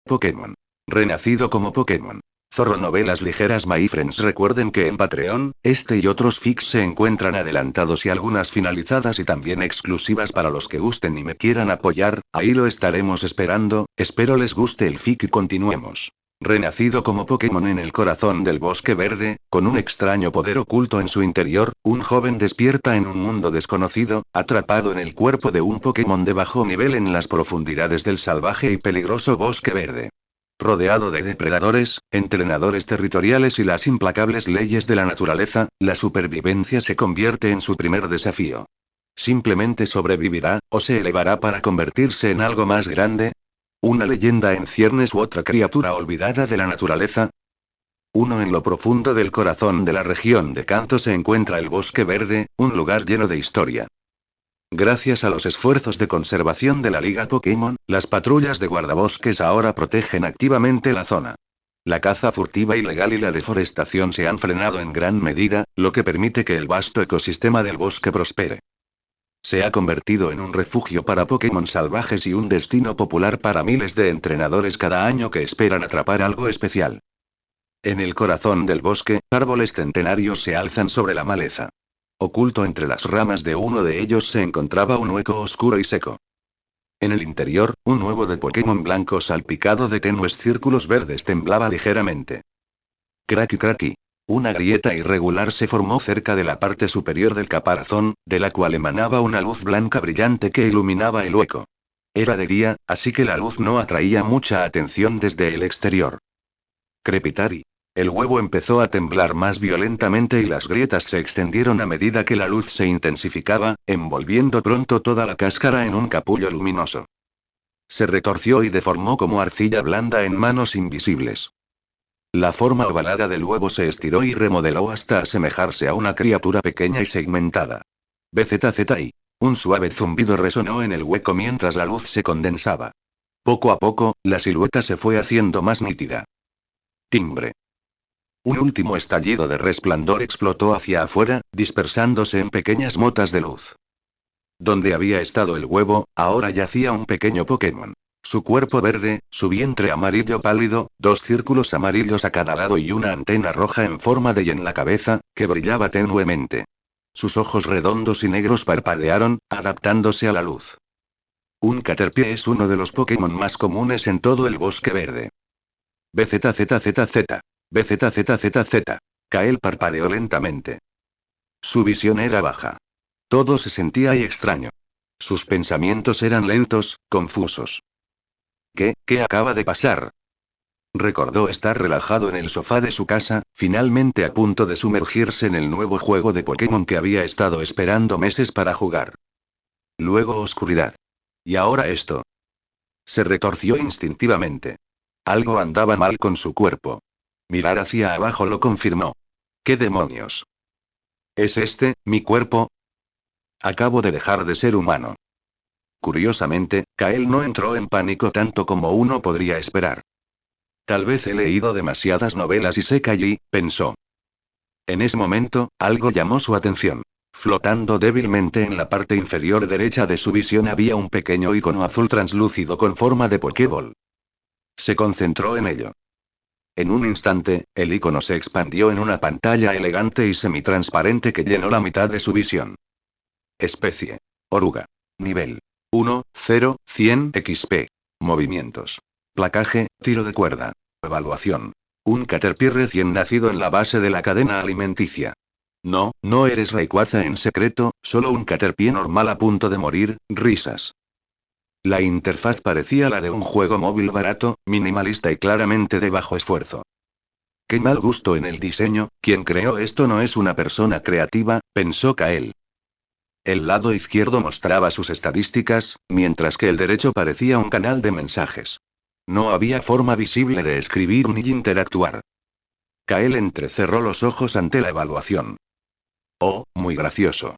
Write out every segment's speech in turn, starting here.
Pokémon. Renacido como Pokémon. Zorro Novelas Ligeras. My friends, recuerden que en Patreon, este y otros fics se encuentran adelantados y algunas finalizadas y también exclusivas para los que gusten y me quieran apoyar, ahí lo estaremos esperando, espero les guste el fic y continuemos. Renacido como Pokémon en el corazón del bosque verde, con un extraño poder oculto en su interior, un joven despierta en un mundo desconocido, atrapado en el cuerpo de un Pokémon de bajo nivel en las profundidades del salvaje y peligroso bosque verde. Rodeado de depredadores, entrenadores territoriales y las implacables leyes de la naturaleza, la supervivencia se convierte en su primer desafío. ¿Simplemente sobrevivirá, o se elevará para convertirse en algo más grande? ¿Una leyenda en ciernes u otra criatura olvidada de la naturaleza? En lo profundo del corazón de la región de Kanto se encuentra el Bosque Verde, un lugar lleno de historia. Gracias a los esfuerzos de conservación de la Liga Pokémon, las patrullas de guardabosques ahora protegen activamente la zona. La caza furtiva ilegal y la deforestación se han frenado en gran medida, lo que permite que el vasto ecosistema del bosque prospere. Se ha convertido en un refugio para Pokémon salvajes y un destino popular para miles de entrenadores cada año que esperan atrapar algo especial. En el corazón del bosque, árboles centenarios se alzan sobre la maleza. Oculto entre las ramas de uno de ellos se encontraba un hueco oscuro y seco. En el interior, un huevo de Pokémon blanco salpicado de tenues círculos verdes temblaba ligeramente. Cracky cracky. Una grieta irregular se formó cerca de la parte superior del caparazón, de la cual emanaba una luz blanca brillante que iluminaba el hueco. Era de día, así que la luz no atraía mucha atención desde el exterior. Crepitari. El huevo empezó a temblar más violentamente y las grietas se extendieron a medida que la luz se intensificaba, envolviendo pronto toda la cáscara en un capullo luminoso. Se retorció y deformó como arcilla blanda en manos invisibles. La forma ovalada del huevo se estiró y remodeló hasta asemejarse a una criatura pequeña y segmentada. BZZI. Un suave zumbido resonó en el hueco mientras la luz se condensaba. Poco a poco, la silueta se fue haciendo más nítida. Timbre. Un último estallido de resplandor explotó hacia afuera, dispersándose en pequeñas motas de luz. Donde había estado el huevo, ahora yacía un pequeño Pokémon. Su cuerpo verde, su vientre amarillo pálido, dos círculos amarillos a cada lado y una antena roja en forma de Y en la cabeza, que brillaba tenuemente. Sus ojos redondos y negros parpadearon, adaptándose a la luz. Un Caterpie es uno de los Pokémon más comunes en todo el bosque verde. BZZZZ. BZZZZ. Kael parpadeó lentamente. Su visión era baja. Todo se sentía y extraño. Sus pensamientos eran lentos, confusos. ¿Qué acaba de pasar? Recordó estar relajado en el sofá de su casa, finalmente a punto de sumergirse en el nuevo juego de Pokémon que había estado esperando meses para jugar. Luego oscuridad. Y ahora esto. Se retorció instintivamente. Algo andaba mal con su cuerpo. Mirar hacia abajo lo confirmó. ¿Qué demonios? ¿Es este, mi cuerpo? Acabo de dejar de ser humano. Curiosamente, Kael no entró en pánico tanto como uno podría esperar. Tal vez he leído demasiadas novelas y sé que allí, pensó. En ese momento, algo llamó su atención. Flotando débilmente en la parte inferior derecha de su visión había un pequeño icono azul translúcido con forma de Pokéball. Se concentró en ello. En un instante, el icono se expandió en una pantalla elegante y semitransparente que llenó la mitad de su visión. Especie. Oruga. Nivel 1, 0, 100 XP. Movimientos. Placaje, tiro de cuerda. Evaluación. Un Caterpie recién nacido en la base de la cadena alimenticia. No eres Rayquaza en secreto, solo un Caterpie normal a punto de morir, risas. La interfaz parecía la de un juego móvil barato, minimalista y claramente de bajo esfuerzo. Qué mal gusto en el diseño, quien creó esto no es una persona creativa, pensó Kael. El lado izquierdo mostraba sus estadísticas, mientras que el derecho parecía un canal de mensajes. No había forma visible de escribir ni interactuar. Kael entrecerró los ojos ante la evaluación. Oh, muy gracioso.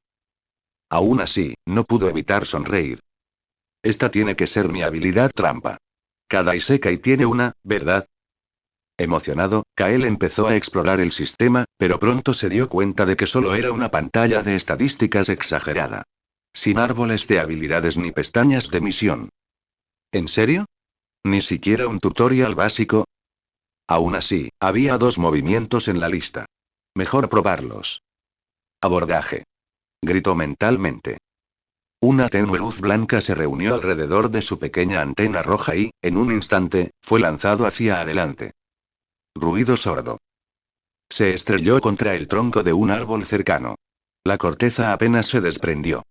Aún así, no pudo evitar sonreír. Esta tiene que ser mi habilidad trampa. Cada Isekai tiene una, ¿verdad? Emocionado, Kael empezó a explorar el sistema, pero pronto se dio cuenta de que solo era una pantalla de estadísticas exagerada. Sin árboles de habilidades ni pestañas de misión. ¿En serio? ¿Ni siquiera un tutorial básico? Aún así, había 2 movimientos en la lista. Mejor probarlos. Abordaje. Gritó mentalmente. Una tenue luz blanca se reunió alrededor de su pequeña antena roja y, en un instante, fue lanzado hacia adelante. Ruido sordo. Se estrelló contra el tronco de un árbol cercano. La corteza apenas se desprendió.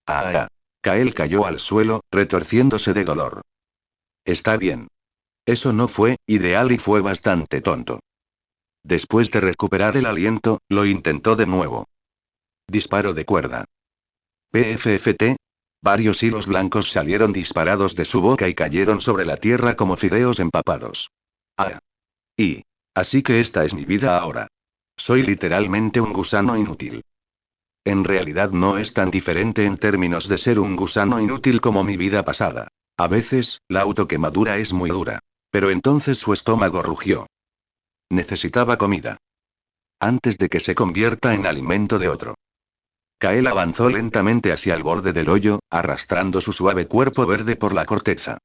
¡Ah! Kael cayó al suelo, retorciéndose de dolor. Está bien. Eso no fue ideal y fue bastante tonto. Después de recuperar el aliento, lo intentó de nuevo. Disparo de cuerda. PFFT. Varios hilos blancos salieron disparados de su boca y cayeron sobre la tierra como fideos empapados. ¡Ah! Y. Así que esta es mi vida ahora. Soy literalmente un gusano inútil. En realidad no es tan diferente en términos de ser un gusano inútil como mi vida pasada. A veces, la autoquemadura es muy dura. Pero entonces su estómago rugió. Necesitaba comida. Antes de que se convierta en alimento de otro. Kael avanzó lentamente hacia el borde del hoyo, arrastrando su suave cuerpo verde por la corteza.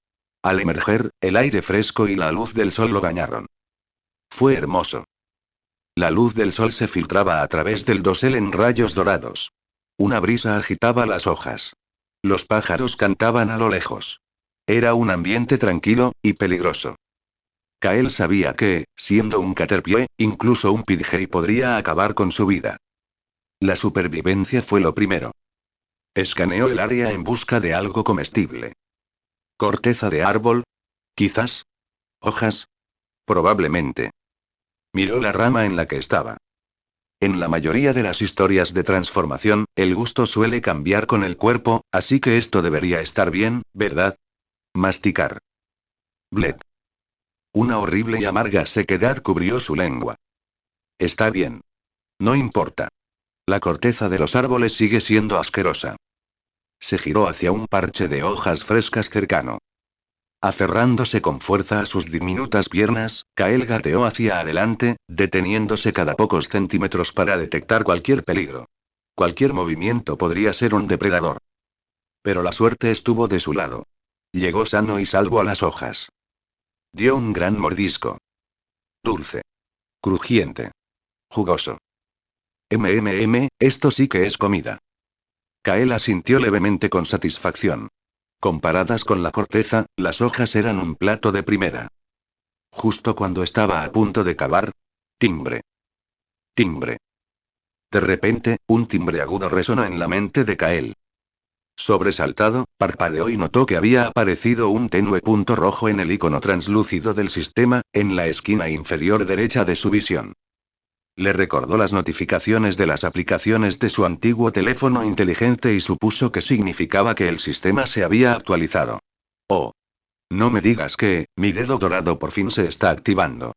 Al emerger, el aire fresco y la luz del sol lo bañaron. Fue hermoso. La luz del sol se filtraba a través del dosel en rayos dorados. Una brisa agitaba las hojas. Los pájaros cantaban a lo lejos. Era un ambiente tranquilo, y peligroso. Kael sabía que, siendo un caterpie, incluso un pidgey podría acabar con su vida. La supervivencia fue lo primero. Escaneó el área en busca de algo comestible. ¿Corteza de árbol? ¿Quizás? ¿Hojas? Probablemente. Miró la rama en la que estaba. En la mayoría de las historias de transformación, el gusto suele cambiar con el cuerpo, así que esto debería estar bien, ¿verdad? Masticar. Bled. Una horrible y amarga sequedad cubrió su lengua. Está bien. No importa. La corteza de los árboles sigue siendo asquerosa. Se giró hacia un parche de hojas frescas cercano. Aferrándose con fuerza a sus diminutas piernas, Kael gateó hacia adelante, deteniéndose cada pocos centímetros para detectar cualquier peligro. Cualquier movimiento podría ser un depredador. Pero la suerte estuvo de su lado. Llegó sano y salvo a las hojas. Dio un gran mordisco. Dulce. Crujiente. Jugoso. Esto sí que es comida. Kael asintió levemente con satisfacción. Comparadas con la corteza, las hojas eran un plato de primera. Justo cuando estaba a punto de cavar. Timbre. Timbre. De repente, un timbre agudo resonó en la mente de Kael. Sobresaltado, parpadeó y notó que había aparecido un tenue punto rojo en el icono translúcido del sistema, en la esquina inferior derecha de su visión. Le recordó las notificaciones de las aplicaciones de su antiguo teléfono inteligente y supuso que significaba que el sistema se había actualizado. Oh. No me digas que, mi dedo dorado por fin se está activando.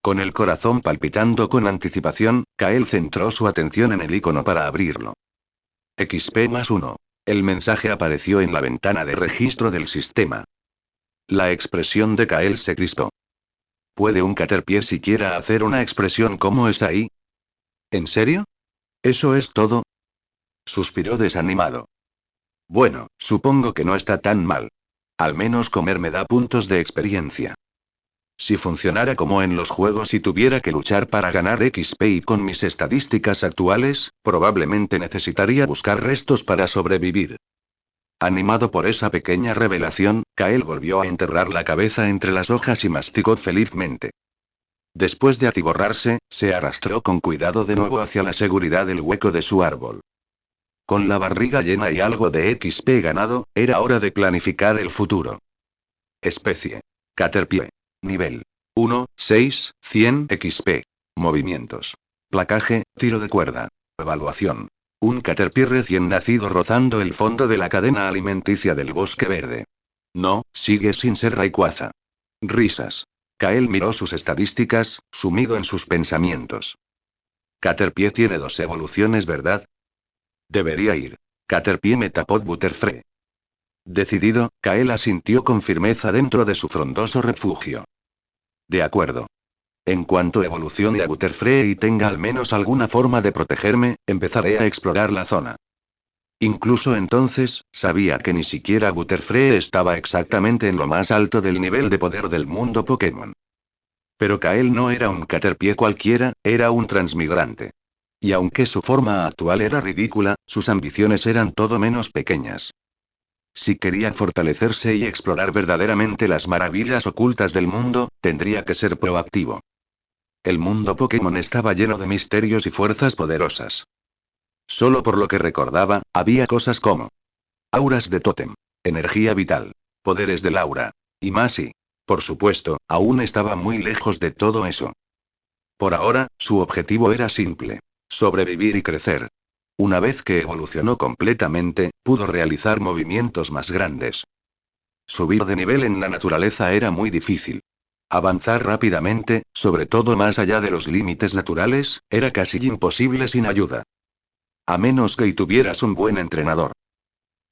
Con el corazón palpitando con anticipación, Kael centró su atención en el icono para abrirlo. XP+1. El mensaje apareció en la ventana de registro del sistema. La expresión de Kael se crispó. ¿Puede un caterpie siquiera hacer una expresión como esa ahí? ¿En serio? ¿Eso es todo? Suspiró desanimado. Bueno, supongo que no está tan mal. Al menos comer me da puntos de experiencia. Si funcionara como en los juegos y tuviera que luchar para ganar XP y con mis estadísticas actuales, probablemente necesitaría buscar restos para sobrevivir. Animado por esa pequeña revelación, Kael volvió a enterrar la cabeza entre las hojas y masticó felizmente. Después de atiborrarse, se arrastró con cuidado de nuevo hacia la seguridad del hueco de su árbol. Con la barriga llena y algo de XP ganado, era hora de planificar el futuro. Especie. Caterpie. Nivel 1, 6, 100 XP. Movimientos. Placaje, tiro de cuerda. Evaluación. Un caterpie recién nacido rozando el fondo de la cadena alimenticia del bosque verde. No, sigue sin ser Rayquaza. Risas. Kael miró sus estadísticas, sumido en sus pensamientos. Caterpie tiene 2 evoluciones, ¿verdad? Debería ir. Caterpie Metapod Butterfree. Decidido, Kael asintió con firmeza dentro de su frondoso refugio. De acuerdo. En cuanto evolucione a Butterfree y tenga al menos alguna forma de protegerme, empezaré a explorar la zona. Incluso entonces, sabía que ni siquiera Butterfree estaba exactamente en lo más alto del nivel de poder del mundo Pokémon. Pero Kael no era un Caterpie cualquiera, era un transmigrante. Y aunque su forma actual era ridícula, sus ambiciones eran todo menos pequeñas. Si quería fortalecerse y explorar verdaderamente las maravillas ocultas del mundo, tendría que ser proactivo. El mundo Pokémon estaba lleno de misterios y fuerzas poderosas. Solo por lo que recordaba, había cosas como auras de tótem, energía vital, poderes del aura, y más y, por supuesto, aún estaba muy lejos de todo eso. Por ahora, su objetivo era simple: sobrevivir y crecer. Una vez que evolucionó completamente, pudo realizar movimientos más grandes. Subir de nivel en la naturaleza era muy difícil. Avanzar rápidamente, sobre todo más allá de los límites naturales, era casi imposible sin ayuda. A menos que tuvieras un buen entrenador.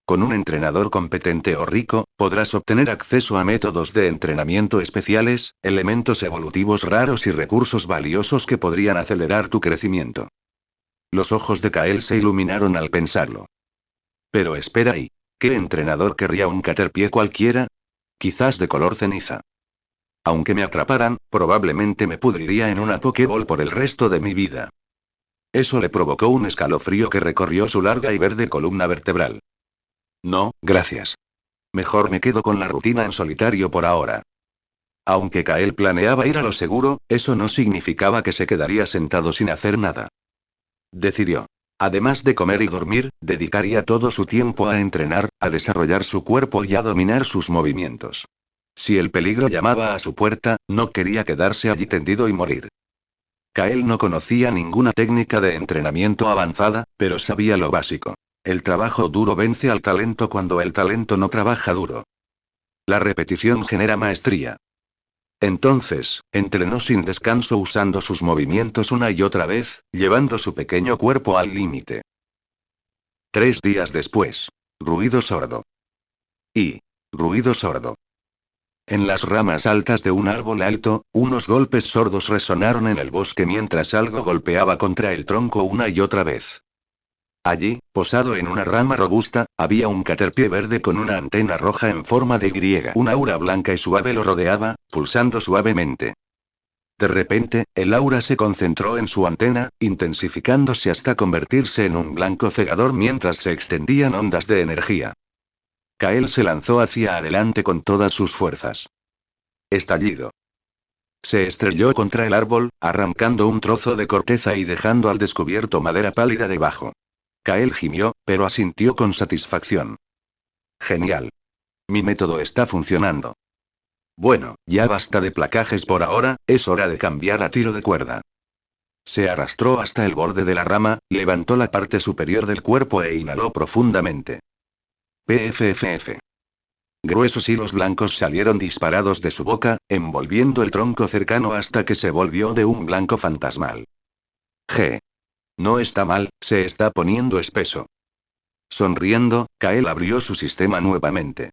Con un entrenador competente o rico, podrás obtener acceso a métodos de entrenamiento especiales, elementos evolutivos raros y recursos valiosos que podrían acelerar tu crecimiento. Los ojos de Kael se iluminaron al pensarlo. Pero espera ahí. ¿Qué entrenador querría un Caterpie cualquiera? Quizás de color ceniza. Aunque me atraparan, probablemente me pudriría en una Pokéball por el resto de mi vida. Eso le provocó un escalofrío que recorrió su larga y verde columna vertebral. No, gracias. Mejor me quedo con la rutina en solitario por ahora. Aunque Kael planeaba ir a lo seguro, eso no significaba que se quedaría sentado sin hacer nada. Decidió. Además de comer y dormir, dedicaría todo su tiempo a entrenar, a desarrollar su cuerpo y a dominar sus movimientos. Si el peligro llamaba a su puerta, no quería quedarse allí tendido y morir. Kael no conocía ninguna técnica de entrenamiento avanzada, pero sabía lo básico. El trabajo duro vence al talento cuando el talento no trabaja duro. La repetición genera maestría. Entonces, entrenó sin descanso usando sus movimientos una y otra vez, llevando su pequeño cuerpo al límite. 3 días después. Ruido sordo. Y ruido sordo. En las ramas altas de un árbol alto, unos golpes sordos resonaron en el bosque mientras algo golpeaba contra el tronco una y otra vez. Allí, posado en una rama robusta, había un Caterpie verde con una antena roja en forma de Y. Una aura blanca y suave lo rodeaba, pulsando suavemente. De repente, el aura se concentró en su antena, intensificándose hasta convertirse en un blanco cegador mientras se extendían ondas de energía. Kael se lanzó hacia adelante con todas sus fuerzas. Estallido. Se estrelló contra el árbol, arrancando un trozo de corteza y dejando al descubierto madera pálida debajo. Kael gimió, pero asintió con satisfacción. Genial. Mi método está funcionando. Bueno, ya basta de placajes por ahora, es hora de cambiar a tiro de cuerda. Se arrastró hasta el borde de la rama, levantó la parte superior del cuerpo e inhaló profundamente. PFFF. Gruesos hilos blancos salieron disparados de su boca, envolviendo el tronco cercano hasta que se volvió de un blanco fantasmal. G. No está mal, se está poniendo espeso. Sonriendo, Kael abrió su sistema nuevamente.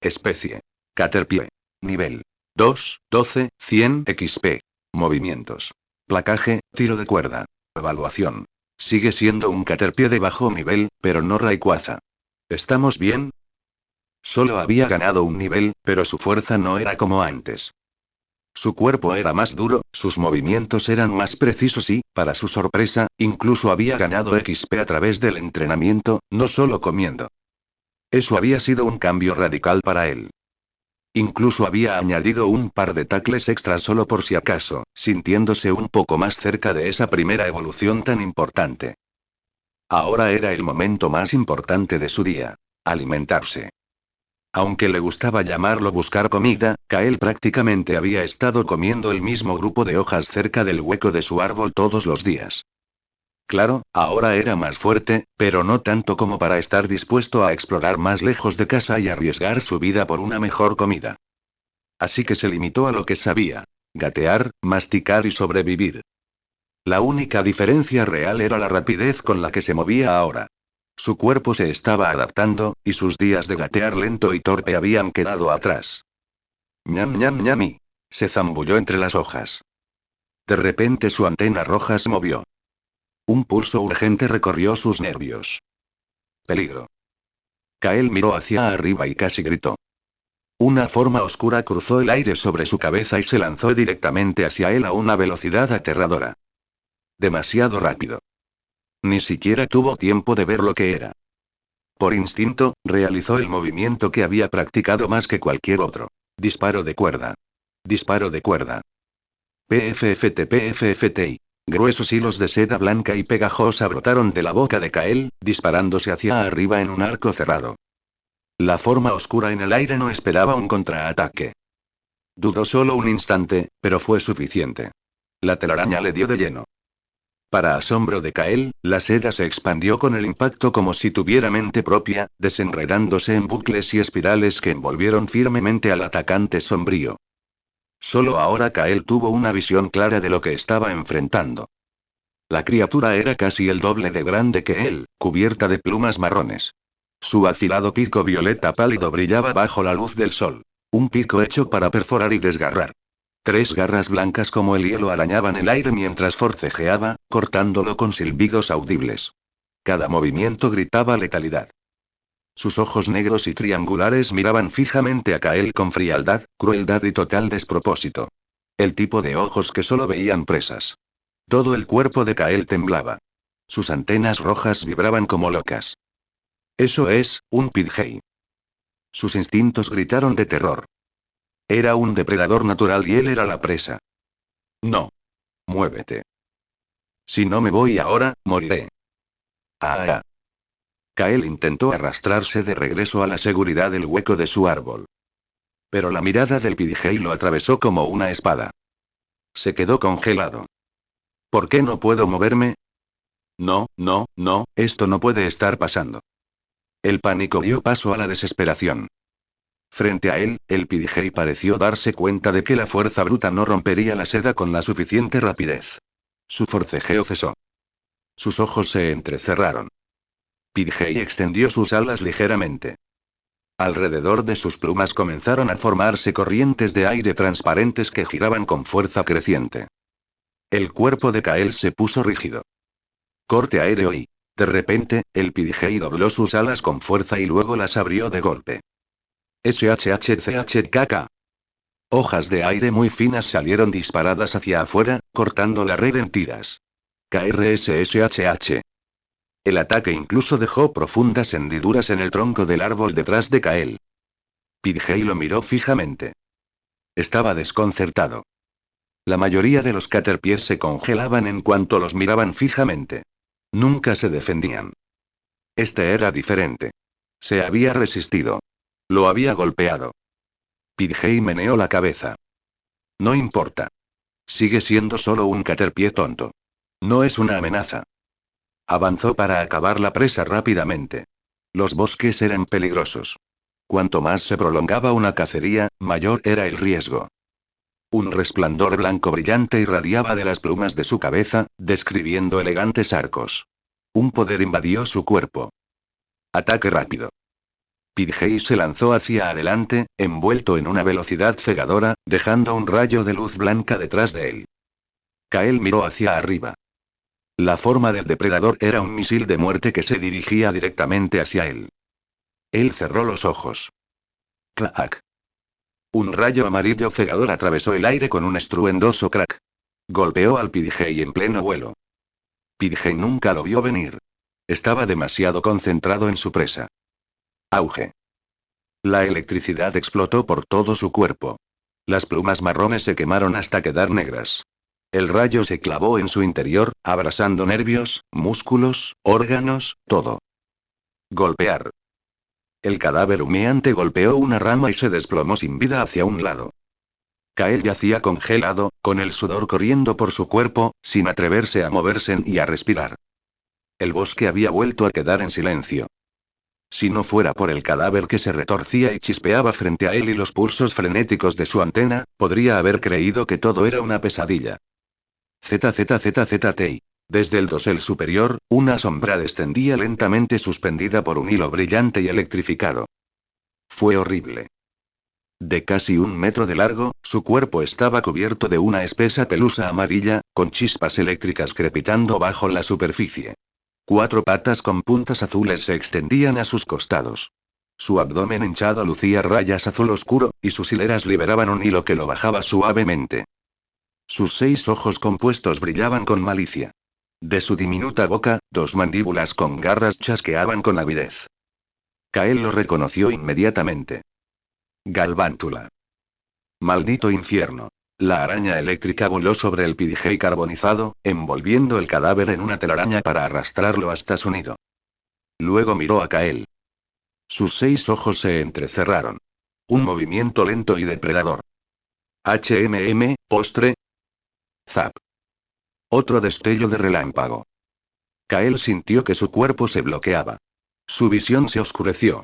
Especie. Caterpie. Nivel 2, 12, 100 XP. Movimientos. Placaje, tiro de cuerda. Evaluación. Sigue siendo un Caterpie de bajo nivel, pero no Rayquaza. ¿Estamos bien? Solo había ganado un nivel, pero su fuerza no era como antes. Su cuerpo era más duro, sus movimientos eran más precisos y, para su sorpresa, incluso había ganado XP a través del entrenamiento, no solo comiendo. Eso había sido un cambio radical para él. Incluso había añadido un par de tackles extras solo por si acaso, sintiéndose un poco más cerca de esa primera evolución tan importante. Ahora era el momento más importante de su día: alimentarse. Aunque le gustaba llamarlo buscar comida, Kael prácticamente había estado comiendo el mismo grupo de hojas cerca del hueco de su árbol todos los días. Claro, ahora era más fuerte, pero no tanto como para estar dispuesto a explorar más lejos de casa y arriesgar su vida por una mejor comida. Así que se limitó a lo que sabía: gatear, masticar y sobrevivir. La única diferencia real era la rapidez con la que se movía ahora. Su cuerpo se estaba adaptando, y sus días de gatear lento y torpe habían quedado atrás. Ñam ñam ñami. Se zambulló entre las hojas. De repente su antena roja se movió. Un pulso urgente recorrió sus nervios. Peligro. Kael miró hacia arriba y casi gritó. Una forma oscura cruzó el aire sobre su cabeza y se lanzó directamente hacia él a una velocidad aterradora. Demasiado rápido. Ni siquiera tuvo tiempo de ver lo que era. Por instinto, realizó el movimiento que había practicado más que cualquier otro. Disparo de cuerda. Disparo de cuerda. PFFT. Gruesos hilos de seda blanca y pegajosa brotaron de la boca de Kael, disparándose hacia arriba en un arco cerrado. La forma oscura en el aire no esperaba un contraataque. Dudó solo un instante, pero fue suficiente. La telaraña le dio de lleno. Para asombro de Kael, la seda se expandió con el impacto como si tuviera mente propia, desenredándose en bucles y espirales que envolvieron firmemente al atacante sombrío. Solo ahora Kael tuvo una visión clara de lo que estaba enfrentando. La criatura era casi el doble de grande que él, cubierta de plumas marrones. Su afilado pico violeta pálido brillaba bajo la luz del sol. Un pico hecho para perforar y desgarrar. 3 garras blancas como el hielo arañaban el aire mientras forcejeaba, cortándolo con silbidos audibles. Cada movimiento gritaba letalidad. Sus ojos negros y triangulares miraban fijamente a Kael con frialdad, crueldad y total despropósito. El tipo de ojos que solo veían presas. Todo el cuerpo de Kael temblaba. Sus antenas rojas vibraban como locas. Eso es, un Pidgey. Sus instintos gritaron de terror. Era un depredador natural y él era la presa. No. Muévete. Si no me voy ahora, moriré. Ah. Kael intentó arrastrarse de regreso a la seguridad del hueco de su árbol. Pero la mirada del Pidgey lo atravesó como una espada. Se quedó congelado. ¿Por qué no puedo moverme? No, esto no puede estar pasando. El pánico dio paso a la desesperación. Frente a él, el Pidgey pareció darse cuenta de que la fuerza bruta no rompería la seda con la suficiente rapidez. Su forcejeo cesó. Sus ojos se entrecerraron. Pidgey extendió sus alas ligeramente. Alrededor de sus plumas comenzaron a formarse corrientes de aire transparentes que giraban con fuerza creciente. El cuerpo de Kael se puso rígido. Corte aéreo y, de repente, el Pidgey dobló sus alas con fuerza y luego las abrió de golpe. SHHCHKK. Hojas de aire muy finas salieron disparadas hacia afuera, cortando la red en tiras. KRSSHH. El ataque incluso dejó profundas hendiduras en el tronco del árbol detrás de Kael. Pidgey lo miró fijamente. Estaba desconcertado. La mayoría de los caterpies se congelaban en cuanto los miraban fijamente. Nunca se defendían. Este era diferente. Se había resistido. Lo había golpeado. Pidgey meneó la cabeza. No importa. Sigue siendo solo un caterpie tonto. No es una amenaza. Avanzó para acabar la presa rápidamente. Los bosques eran peligrosos. Cuanto más se prolongaba una cacería, mayor era el riesgo. Un resplandor blanco brillante irradiaba de las plumas de su cabeza, describiendo elegantes arcos. Un poder invadió su cuerpo. Ataque rápido. Pidgey se lanzó hacia adelante, envuelto en una velocidad cegadora, dejando un rayo de luz blanca detrás de él. Kael miró hacia arriba. La forma del depredador era un misil de muerte que se dirigía directamente hacia él. Él cerró los ojos. ¡Clac! Un rayo amarillo cegador atravesó el aire con un estruendoso crack. Golpeó al Pidgey en pleno vuelo. Pidgey nunca lo vio venir. Estaba demasiado concentrado en su presa. Auge. La electricidad explotó por todo su cuerpo. Las plumas marrones se quemaron hasta quedar negras. El rayo se clavó en su interior, abrasando nervios, músculos, órganos, todo. Golpear. El cadáver humeante golpeó una rama y se desplomó sin vida hacia un lado. Kael yacía congelado, con el sudor corriendo por su cuerpo, sin atreverse a moverse ni a respirar. El bosque había vuelto a quedar en silencio. Si no fuera por el cadáver que se retorcía y chispeaba frente a él y los pulsos frenéticos de su antena, podría haber creído que todo era una pesadilla. ZZZZT. Desde el dosel superior, una sombra descendía lentamente suspendida por un hilo brillante y electrificado. Fue horrible. De casi 1 metro de largo, su cuerpo estaba cubierto de una espesa pelusa amarilla, con chispas eléctricas crepitando bajo la superficie. 4 patas con puntas azules se extendían a sus costados. Su abdomen hinchado lucía rayas azul oscuro, y sus hileras liberaban un hilo que lo bajaba suavemente. Sus 6 ojos compuestos brillaban con malicia. De su diminuta boca, 2 mandíbulas con garras chasqueaban con avidez. Kael lo reconoció inmediatamente. Galvántula. Maldito infierno. La araña eléctrica voló sobre el PDG carbonizado, envolviendo el cadáver en una telaraña para arrastrarlo hasta su nido. Luego miró a Kael. Sus 6 ojos se entrecerraron. Un movimiento lento y depredador. Postre. Zap. Otro destello de relámpago. Kael sintió que su cuerpo se bloqueaba. Su visión se oscureció.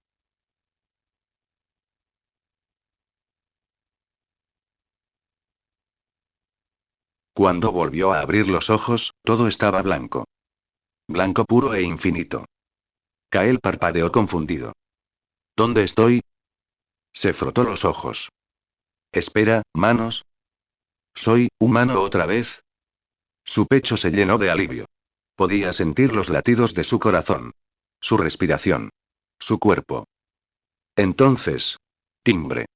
Cuando volvió a abrir los ojos, todo estaba blanco. Blanco puro e infinito. Kael parpadeó confundido. ¿Dónde estoy? Se frotó los ojos. Espera, manos. ¿Soy humano otra vez? Su pecho se llenó de alivio. Podía sentir los latidos de su corazón. Su respiración. Su cuerpo. Entonces. Timbre.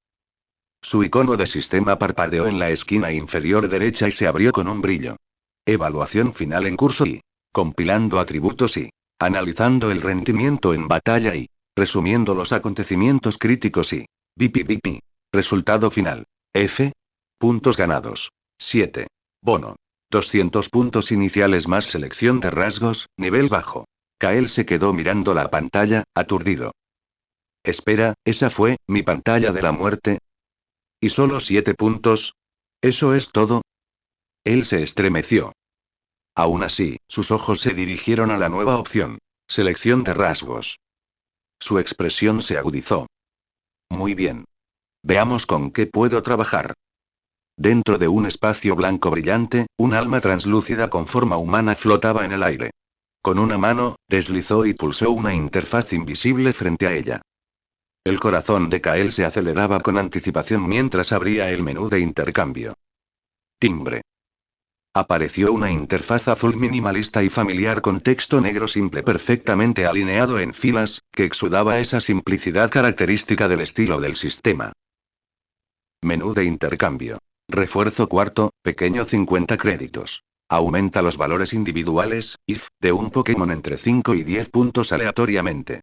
Su icono de sistema parpadeó en la esquina inferior derecha y se abrió con un brillo. Evaluación final en curso y. Compilando atributos y. Analizando el rendimiento en batalla y. Resumiendo los acontecimientos críticos y. Bipi. Resultado final. F. Puntos ganados. 7. Bono. 200 puntos iniciales más selección de rasgos, nivel bajo. Kael se quedó mirando la pantalla, aturdido. Espera, ¿esa fue mi pantalla de la muerte? ¿Y solo 7 puntos? ¿Eso es todo? Él se estremeció. Aún así, sus ojos se dirigieron a la nueva opción. Selección de rasgos. Su expresión se agudizó. Muy bien. Veamos con qué puedo trabajar. Dentro de un espacio blanco brillante, un alma translúcida con forma humana flotaba en el aire. Con una mano, deslizó y pulsó una interfaz invisible frente a ella. El corazón de Kael se aceleraba con anticipación mientras abría el menú de intercambio. Timbre. Apareció una interfaz azul minimalista y familiar con texto negro simple perfectamente alineado en filas, que exudaba esa simplicidad característica del estilo del sistema. Menú de intercambio. Refuerzo cuarto, pequeño 50 créditos. Aumenta los valores individuales, if, de un Pokémon entre 5 y 10 puntos aleatoriamente.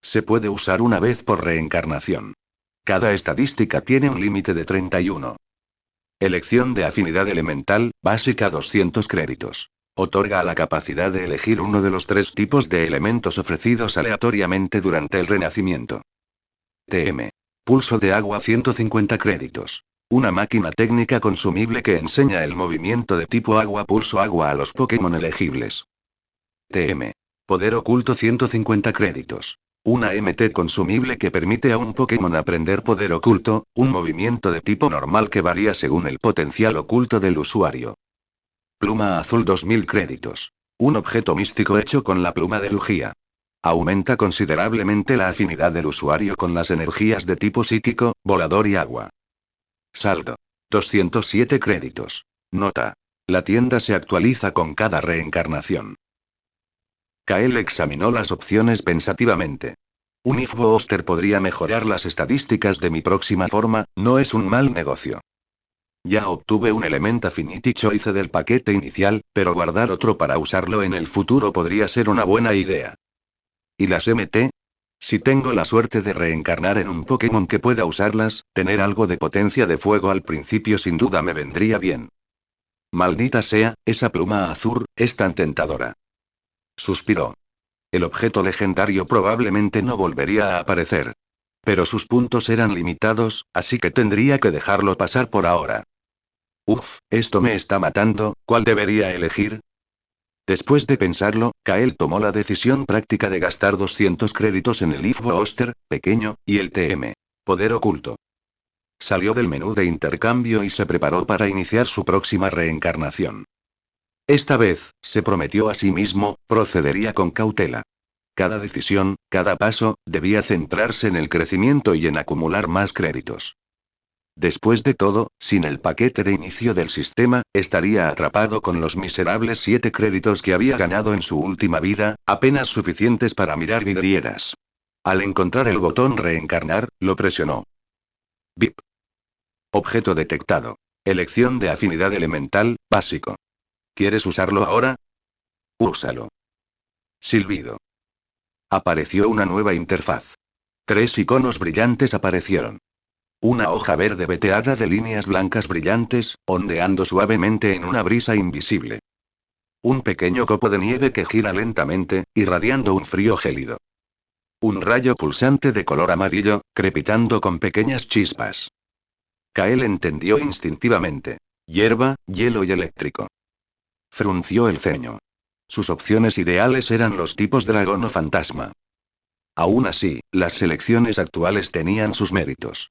Se puede usar una vez por reencarnación. Cada estadística tiene un límite de 31. Elección de afinidad elemental, básica 200 créditos. Otorga la capacidad de elegir uno de los 3 tipos de elementos ofrecidos aleatoriamente durante el renacimiento. TM. Pulso de agua 150 créditos. Una máquina técnica consumible que enseña el movimiento de tipo agua pulso agua a los Pokémon elegibles. TM. Poder oculto 150 créditos. Una MT consumible que permite a un Pokémon aprender poder oculto, un movimiento de tipo normal que varía según el potencial oculto del usuario. Pluma azul 2000 créditos. Un objeto místico hecho con la pluma de Lugia. Aumenta considerablemente la afinidad del usuario con las energías de tipo psíquico, volador y agua. Saldo. 207 créditos. Nota. La tienda se actualiza con cada reencarnación. Kael examinó las opciones pensativamente. Un If Booster podría mejorar las estadísticas de mi próxima forma, no es un mal negocio. Ya obtuve un Element Affinity Choice del paquete inicial, pero guardar otro para usarlo en el futuro podría ser una buena idea. ¿Y las MT? Si tengo la suerte de reencarnar en un Pokémon que pueda usarlas, tener algo de potencia de fuego al principio sin duda me vendría bien. Maldita sea, esa pluma azul, es tan tentadora. Suspiró. El objeto legendario probablemente no volvería a aparecer. Pero sus puntos eran limitados, así que tendría que dejarlo pasar por ahora. Uf, esto me está matando, ¿cuál debería elegir? Después de pensarlo, Kael tomó la decisión práctica de gastar 200 créditos en el If Booster, pequeño, y el TM. Poder oculto. Salió del menú de intercambio y se preparó para iniciar su próxima reencarnación. Esta vez, se prometió a sí mismo, procedería con cautela. Cada decisión, cada paso, debía centrarse en el crecimiento y en acumular más créditos. Después de todo, sin el paquete de inicio del sistema, estaría atrapado con los miserables 7 créditos que había ganado en su última vida, apenas suficientes para mirar vidrieras. Al encontrar el botón reencarnar, lo presionó. Bip. Objeto detectado. Elección de afinidad elemental, básico. ¿Quieres usarlo ahora? Úsalo. Silbido. Apareció una nueva interfaz. 3 iconos brillantes aparecieron. Una hoja verde veteada de líneas blancas brillantes, ondeando suavemente en una brisa invisible. Un pequeño copo de nieve que gira lentamente, irradiando un frío gélido. Un rayo pulsante de color amarillo, crepitando con pequeñas chispas. Kael entendió instintivamente. Hierba, hielo y eléctrico. Frunció el ceño. Sus opciones ideales eran los tipos dragón o fantasma. Aún así, las selecciones actuales tenían sus méritos.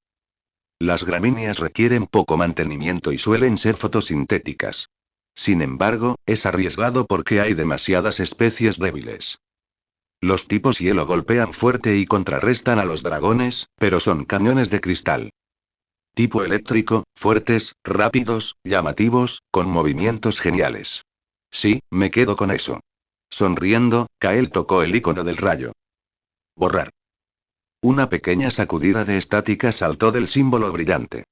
Las gramíneas requieren poco mantenimiento y suelen ser fotosintéticas. Sin embargo, es arriesgado porque hay demasiadas especies débiles. Los tipos hielo golpean fuerte y contrarrestan a los dragones, pero son cañones de cristal. Tipo eléctrico, fuertes, rápidos, llamativos, con movimientos geniales. Sí, me quedo con eso. Sonriendo, Kael tocó el icono del rayo. Borrar. Una pequeña sacudida de estática saltó del símbolo brillante.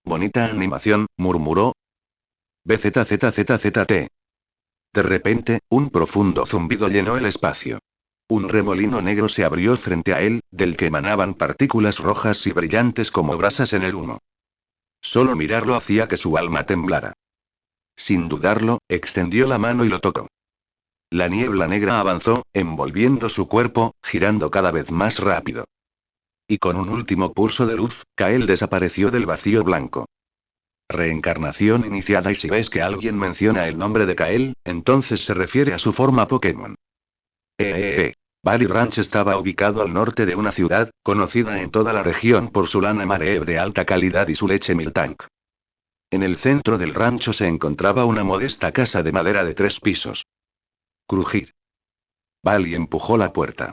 Bonita animación, murmuró. BZZZZT. De repente, un profundo zumbido llenó el espacio. Un remolino negro se abrió frente a él, del que emanaban partículas rojas y brillantes como brasas en el humo. Solo mirarlo hacía que su alma temblara. Sin dudarlo, extendió la mano y lo tocó. La niebla negra avanzó, envolviendo su cuerpo, girando cada vez más rápido. Y con un último pulso de luz, Kael desapareció del vacío blanco. Reencarnación iniciada. Y si ves que alguien menciona el nombre de Kael, entonces se refiere a su forma Pokémon. Valley Ranch estaba ubicado al norte de una ciudad, conocida en toda la región por su lana Mareeb de alta calidad y su leche Miltank. En el centro del rancho se encontraba una modesta casa de madera de 3 pisos. Crujir. Valley empujó la puerta.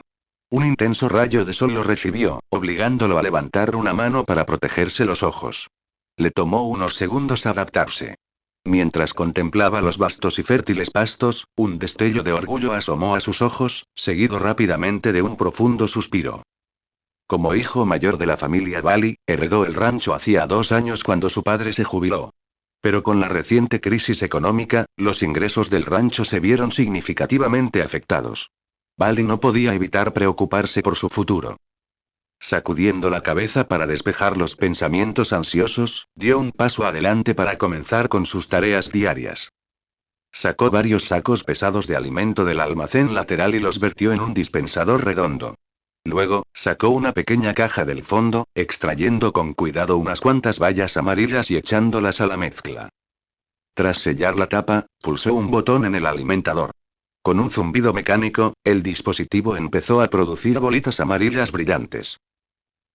Un intenso rayo de sol lo recibió, obligándolo a levantar una mano para protegerse los ojos. Le tomó unos segundos adaptarse. Mientras contemplaba los vastos y fértiles pastos, un destello de orgullo asomó a sus ojos, seguido rápidamente de un profundo suspiro. Como hijo mayor de la familia Valley, heredó el rancho hacía 2 años cuando su padre se jubiló. Pero con la reciente crisis económica, los ingresos del rancho se vieron significativamente afectados. Valley no podía evitar preocuparse por su futuro. Sacudiendo la cabeza para despejar los pensamientos ansiosos, dio un paso adelante para comenzar con sus tareas diarias. Sacó varios sacos pesados de alimento del almacén lateral y los vertió en un dispensador redondo. Luego, sacó una pequeña caja del fondo, extrayendo con cuidado unas cuantas bayas amarillas y echándolas a la mezcla. Tras sellar la tapa, pulsó un botón en el alimentador. Con un zumbido mecánico, el dispositivo empezó a producir bolitas amarillas brillantes.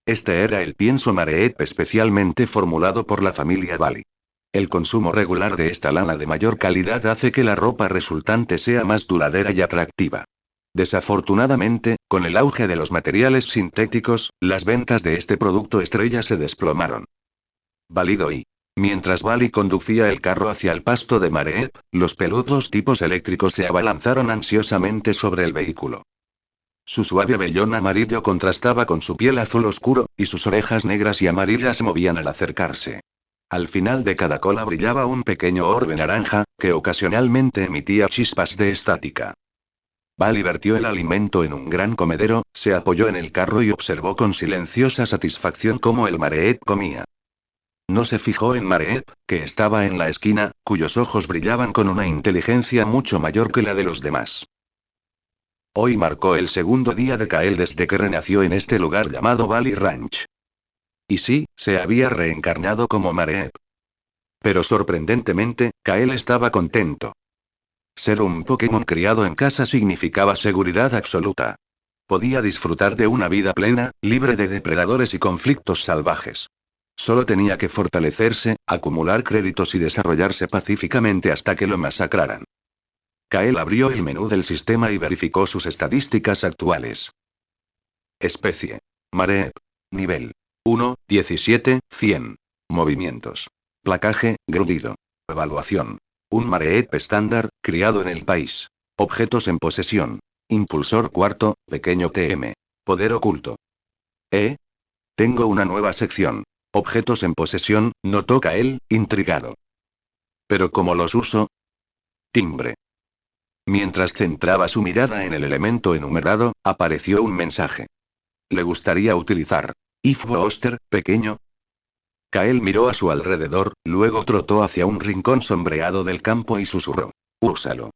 Este era el pienso Mareep especialmente formulado por la familia Valley. El consumo regular de esta lana de mayor calidad hace que la ropa resultante sea más duradera y atractiva. Desafortunadamente, con el auge de los materiales sintéticos, las ventas de este producto estrella se desplomaron. Válido y. Mientras Valley conducía el carro hacia el pasto de Mareep, los peludos tipos eléctricos se abalanzaron ansiosamente sobre el vehículo. Su suave vellón amarillo contrastaba con su piel azul oscuro, y sus orejas negras y amarillas se movían al acercarse. Al final de cada cola brillaba un pequeño orbe naranja, que ocasionalmente emitía chispas de estática. Valley vertió el alimento en un gran comedero, se apoyó en el carro y observó con silenciosa satisfacción cómo el Mareep comía. No se fijó en Mareep, que estaba en la esquina, cuyos ojos brillaban con una inteligencia mucho mayor que la de los demás. Hoy marcó el segundo día de Kael desde que renació en este lugar llamado Valley Ranch. Y sí, se había reencarnado como Mareep. Pero sorprendentemente, Kael estaba contento. Ser un Pokémon criado en casa significaba seguridad absoluta. Podía disfrutar de una vida plena, libre de depredadores y conflictos salvajes. Solo tenía que fortalecerse, acumular créditos y desarrollarse pacíficamente hasta que lo masacraran. Kael abrió el menú del sistema y verificó sus estadísticas actuales. Especie. Mareep. Nivel 1, 17, 100. Movimientos. Placaje, grudido. Evaluación. Un Mareep estándar, criado en el país. Objetos en posesión. Impulsor cuarto, pequeño TM. Poder oculto. Tengo una nueva sección. Objetos en posesión, notó Kael, intrigado. ¿Pero cómo los uso? Timbre. Mientras centraba su mirada en el elemento enumerado, apareció un mensaje. ¿Le gustaría utilizar Ifo Oster, pequeño? Kael miró a su alrededor, luego trotó hacia un rincón sombreado del campo y susurró. Úsalo.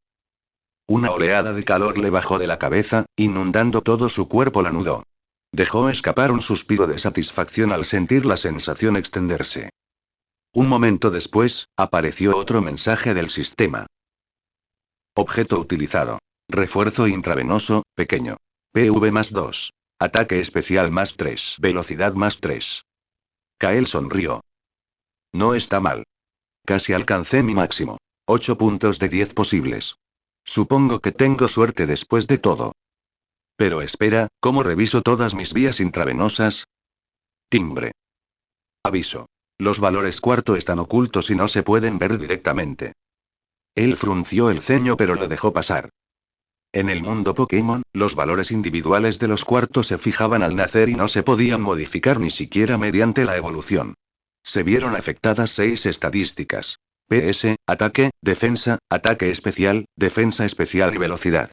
Una oleada de calor le bajó de la cabeza, inundando todo su cuerpo. La nudó. Dejó escapar un suspiro de satisfacción al sentir la sensación extenderse. Un momento después, apareció otro mensaje del sistema. Objeto utilizado. Refuerzo intravenoso, pequeño. PV +2. Ataque especial +3. Velocidad +3. Kael sonrió. No está mal. Casi alcancé mi máximo. 8 puntos de 10 posibles. Supongo que tengo suerte después de todo. Pero espera, ¿cómo reviso todas mis vías intravenosas? Timbre. Aviso. Los valores cuarto están ocultos y no se pueden ver directamente. Él frunció el ceño pero lo dejó pasar. En el mundo Pokémon, los valores individuales de los cuartos se fijaban al nacer y no se podían modificar ni siquiera mediante la evolución. Se vieron afectadas 6 estadísticas. PS, ataque, defensa especial y velocidad.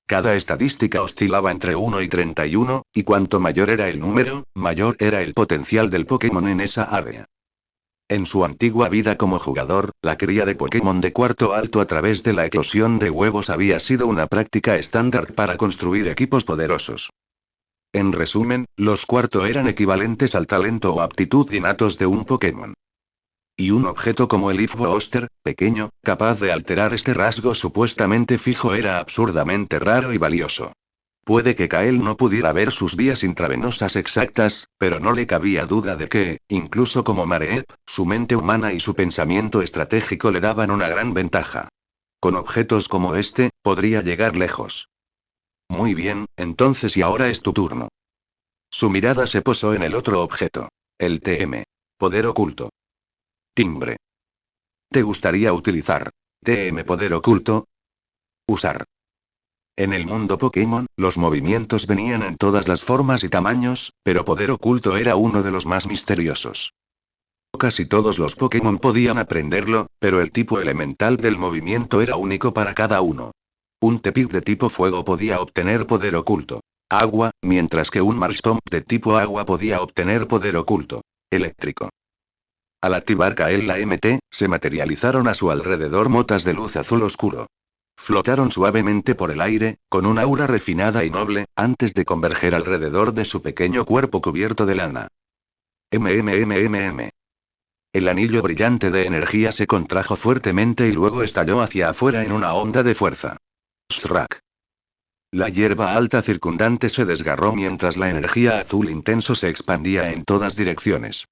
Cada estadística oscilaba entre 1 y 31, y cuanto mayor era el número, mayor era el potencial del Pokémon en esa área. En su antigua vida como jugador, la cría de Pokémon de cuarto alto a través de la eclosión de huevos había sido una práctica estándar para construir equipos poderosos. En resumen, los cuarto eran equivalentes al talento o aptitud innatos de un Pokémon. Y un objeto como el Ifo Oster, pequeño, capaz de alterar este rasgo supuestamente fijo era absurdamente raro y valioso. Puede que Kael no pudiera ver sus vías intravenosas exactas, pero no le cabía duda de que, incluso como Mareep, su mente humana y su pensamiento estratégico le daban una gran ventaja. Con objetos como este, podría llegar lejos. Muy bien, entonces y ahora es tu turno. Su mirada se posó en el otro objeto. El TM. Poder oculto. Timbre. ¿Te gustaría utilizar TM Poder oculto? Usar. En el mundo Pokémon, los movimientos venían en todas las formas y tamaños, pero Poder oculto era uno de los más misteriosos. Casi todos los Pokémon podían aprenderlo, pero el tipo elemental del movimiento era único para cada uno. Un Tepig de tipo fuego podía obtener Poder oculto. Agua, mientras que un Marshtomp de tipo agua podía obtener Poder oculto. Eléctrico. Al activar Kael la MT, se materializaron a su alrededor motas de luz azul oscuro. Flotaron suavemente por el aire, con una aura refinada y noble, antes de converger alrededor de su pequeño cuerpo cubierto de lana. MMMMM. El anillo brillante de energía se contrajo fuertemente y luego estalló hacia afuera en una onda de fuerza. Shrek. La hierba alta circundante se desgarró mientras la energía azul intenso se expandía en todas direcciones.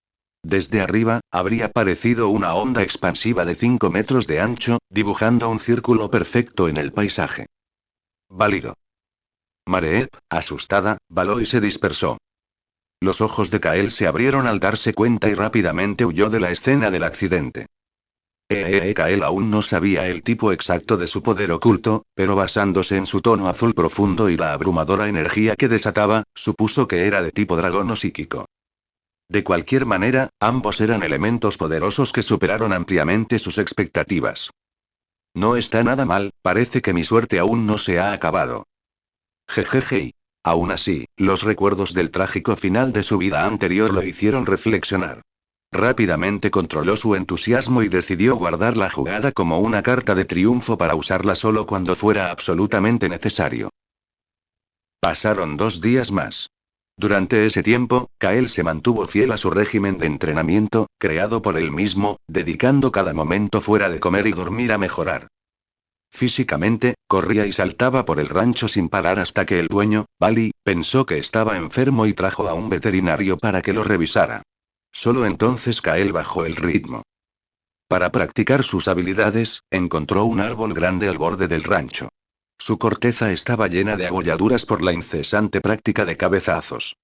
Desde arriba, habría parecido una onda expansiva de 5 metros de ancho, dibujando un círculo perfecto en el paisaje. Válido. Mareep, asustada, baló y se dispersó. Los ojos de Kael se abrieron al darse cuenta y rápidamente huyó de la escena del accidente. Kael aún no sabía el tipo exacto de su poder oculto, pero basándose en su tono azul profundo y la abrumadora energía que desataba, supuso que era de tipo dragón o psíquico. De cualquier manera, ambos eran elementos poderosos que superaron ampliamente sus expectativas. No está nada mal, parece que mi suerte aún no se ha acabado. Jejeje. Aún así, los recuerdos del trágico final de su vida anterior lo hicieron reflexionar. Rápidamente controló su entusiasmo y decidió guardar la jugada como una carta de triunfo para usarla solo cuando fuera absolutamente necesario. Pasaron 2 días más. Durante ese tiempo, Kael se mantuvo fiel a su régimen de entrenamiento, creado por él mismo, dedicando cada momento fuera de comer y dormir a mejorar. Físicamente, corría y saltaba por el rancho sin parar hasta que el dueño, Bali, pensó que estaba enfermo y trajo a un veterinario para que lo revisara. Solo entonces Kael bajó el ritmo. Para practicar sus habilidades, encontró un árbol grande al borde del rancho. Su corteza estaba llena de abolladuras por la incesante práctica de cabezazos.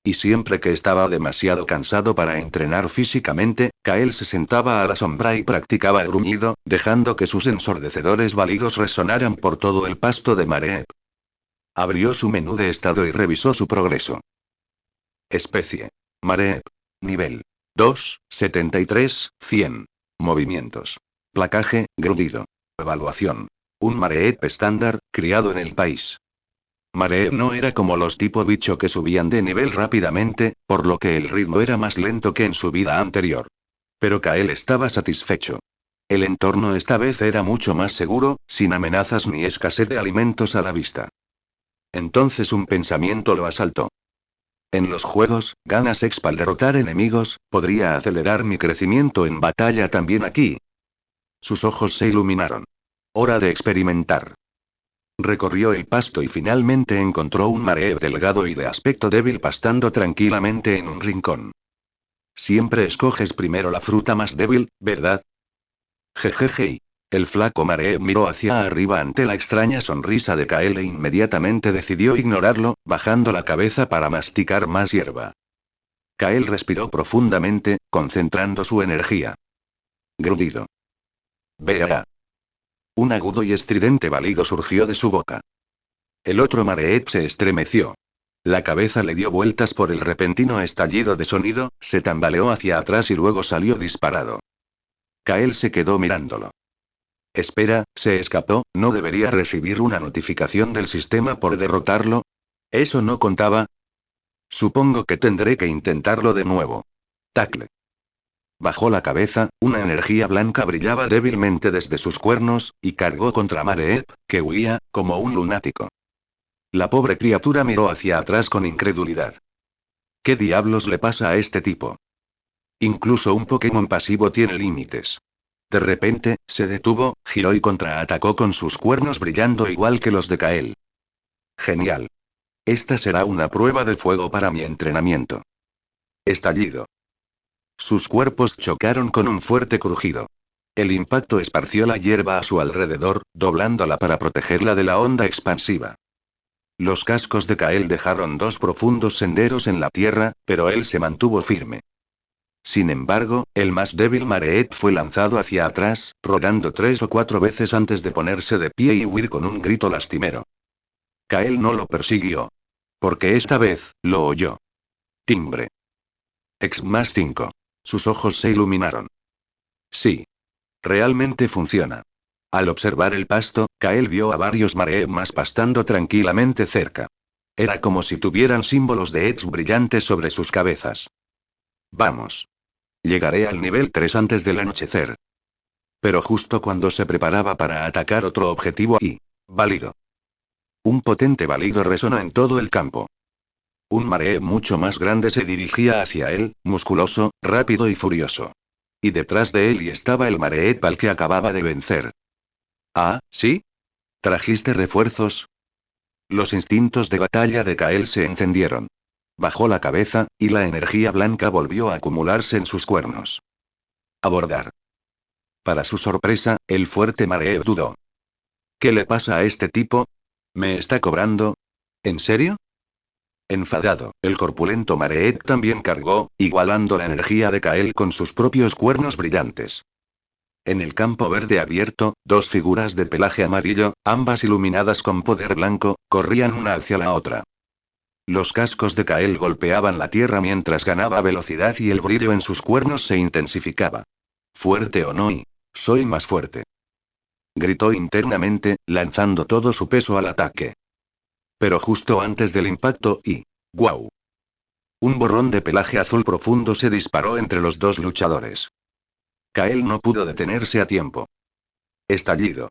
Y siempre que estaba demasiado cansado para entrenar físicamente, Kael se sentaba a la sombra y practicaba el gruñido, dejando que sus ensordecedores balidos resonaran por todo el pasto de Mareep. Abrió su menú de estado y revisó su progreso. Especie. Mareep. Nivel 2, 73, 100. Movimientos. Placaje, gruñido. Evaluación. Un Mareep estándar, criado en el país. Mareep no era como los tipo bicho que subían de nivel rápidamente, por lo que el ritmo era más lento que en su vida anterior. Pero Kael estaba satisfecho. El entorno esta vez era mucho más seguro, sin amenazas ni escasez de alimentos a la vista. Entonces un pensamiento lo asaltó. En los juegos, ganas expa al derrotar enemigos, ¿podría acelerar mi crecimiento en batalla también aquí? Sus ojos se iluminaron. Hora de experimentar. Recorrió el pasto y finalmente encontró un Mareep delgado y de aspecto débil pastando tranquilamente en un rincón. Siempre escoges primero la fruta más débil, ¿verdad? Jejeje. El flaco Mareep miró hacia arriba ante la extraña sonrisa de Kael e inmediatamente decidió ignorarlo, bajando la cabeza para masticar más hierba. Kael respiró profundamente, concentrando su energía. Grudido. Vea. Un agudo y estridente balido surgió de su boca. El otro Mareep se estremeció. La cabeza le dio vueltas por el repentino estallido de sonido, se tambaleó hacia atrás y luego salió disparado. Kael se quedó mirándolo. Espera, se escapó, ¿no debería recibir una notificación del sistema por derrotarlo? ¿Eso no contaba? Supongo que tendré que intentarlo de nuevo. Tacle. Bajó la cabeza, una energía blanca brillaba débilmente desde sus cuernos, y cargó contra Mareep, que huía, como un lunático. La pobre criatura miró hacia atrás con incredulidad. ¿Qué diablos le pasa a este tipo? Incluso un Pokémon pasivo tiene límites. De repente, se detuvo, giró y contraatacó con sus cuernos brillando igual que los de Kael. Genial. Esta será una prueba de fuego para mi entrenamiento. Estallido. Sus cuerpos chocaron con un fuerte crujido. El impacto esparció la hierba a su alrededor, doblándola para protegerla de la onda expansiva. Los cascos de Kael dejaron dos profundos senderos en la tierra, pero él se mantuvo firme. Sin embargo, el más débil Mareep fue lanzado hacia atrás, rodando 3 o 4 veces antes de ponerse de pie y huir con un grito lastimero. Kael no lo persiguió. Porque esta vez, lo oyó. Timbre. X más 5. Sus ojos se iluminaron. Sí. Realmente funciona. Al observar el pasto, Kael vio a varios Mareep más pastando tranquilamente cerca. Era como si tuvieran símbolos de X brillantes sobre sus cabezas. Vamos. Llegaré al nivel 3 antes del anochecer. Pero justo cuando se preparaba para atacar otro objetivo y... válido. Un potente balido resonó en todo el campo. Un Mareep mucho más grande se dirigía hacia él, musculoso, rápido y furioso. Y detrás de él estaba el Mareep al que acababa de vencer. Ah, ¿sí? ¿Trajiste refuerzos? Los instintos de batalla de Kael se encendieron. Bajó la cabeza, y la energía blanca volvió a acumularse en sus cuernos. Abordar. Para su sorpresa, el fuerte Mareep dudó. ¿Qué le pasa a este tipo? ¿Me está cobrando? ¿En serio? Enfadado, el corpulento Mareep también cargó, igualando la energía de Kael con sus propios cuernos brillantes. En el campo verde abierto, dos figuras de pelaje amarillo, ambas iluminadas con poder blanco, corrían una hacia la otra. Los cascos de Kael golpeaban la tierra mientras ganaba velocidad y el brillo en sus cuernos se intensificaba. Fuerte o no, y soy más fuerte. Gritó internamente, lanzando todo su peso al ataque. Pero justo antes del impacto y... ¡guau! Un borrón de pelaje azul profundo se disparó entre los dos luchadores. Kael no pudo detenerse a tiempo. Estallido.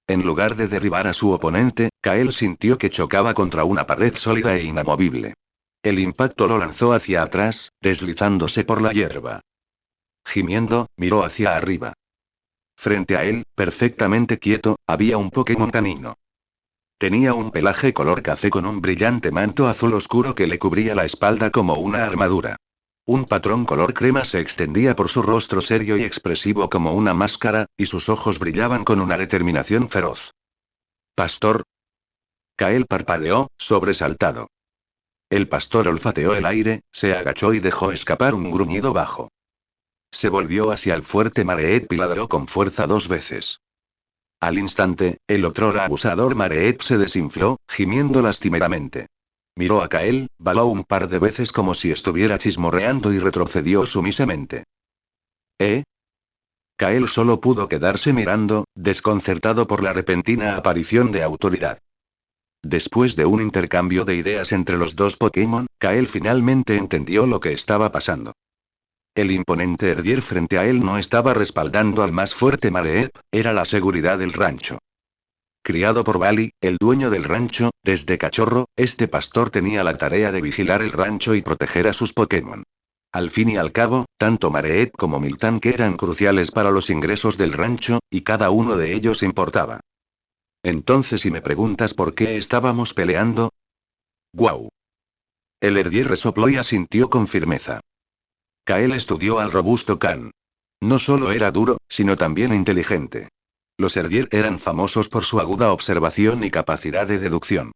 En lugar de derribar a su oponente, Kael sintió que chocaba contra una pared sólida e inamovible. El impacto lo lanzó hacia atrás, deslizándose por la hierba. Gimiendo, miró hacia arriba. Frente a él, perfectamente quieto, había un Pokémon canino. Tenía un pelaje color café con un brillante manto azul oscuro que le cubría la espalda como una armadura. Un patrón color crema se extendía por su rostro serio y expresivo como una máscara, y sus ojos brillaban con una determinación feroz. ¿Pastor? Kael parpadeó, sobresaltado. El pastor olfateó el aire, se agachó y dejó escapar un gruñido bajo. Se volvió hacia el fuerte Mareep y ladró con fuerza 2 veces. Al instante, el otrora abusador Mareep se desinfló, gimiendo lastimeramente. Miró a Kael, baló un par de veces como si estuviera chismorreando y retrocedió sumisamente. ¿Eh? Kael solo pudo quedarse mirando, desconcertado por la repentina aparición de autoridad. Después de un intercambio de ideas entre los dos Pokémon, Kael finalmente entendió lo que estaba pasando. El imponente Herdier frente a él no estaba respaldando al más fuerte Mareep, era la seguridad del rancho. Criado por Bali, el dueño del rancho, desde cachorro, este pastor tenía la tarea de vigilar el rancho y proteger a sus Pokémon. Al fin y al cabo, tanto Mareep como Miltank eran cruciales para los ingresos del rancho, y cada uno de ellos importaba. Entonces, si me preguntas por qué estábamos peleando. ¡Guau! El Herdier resopló y asintió con firmeza. Kael estudió al robusto Khan. No solo era duro, sino también inteligente. Los Herdier eran famosos por su aguda observación y capacidad de deducción.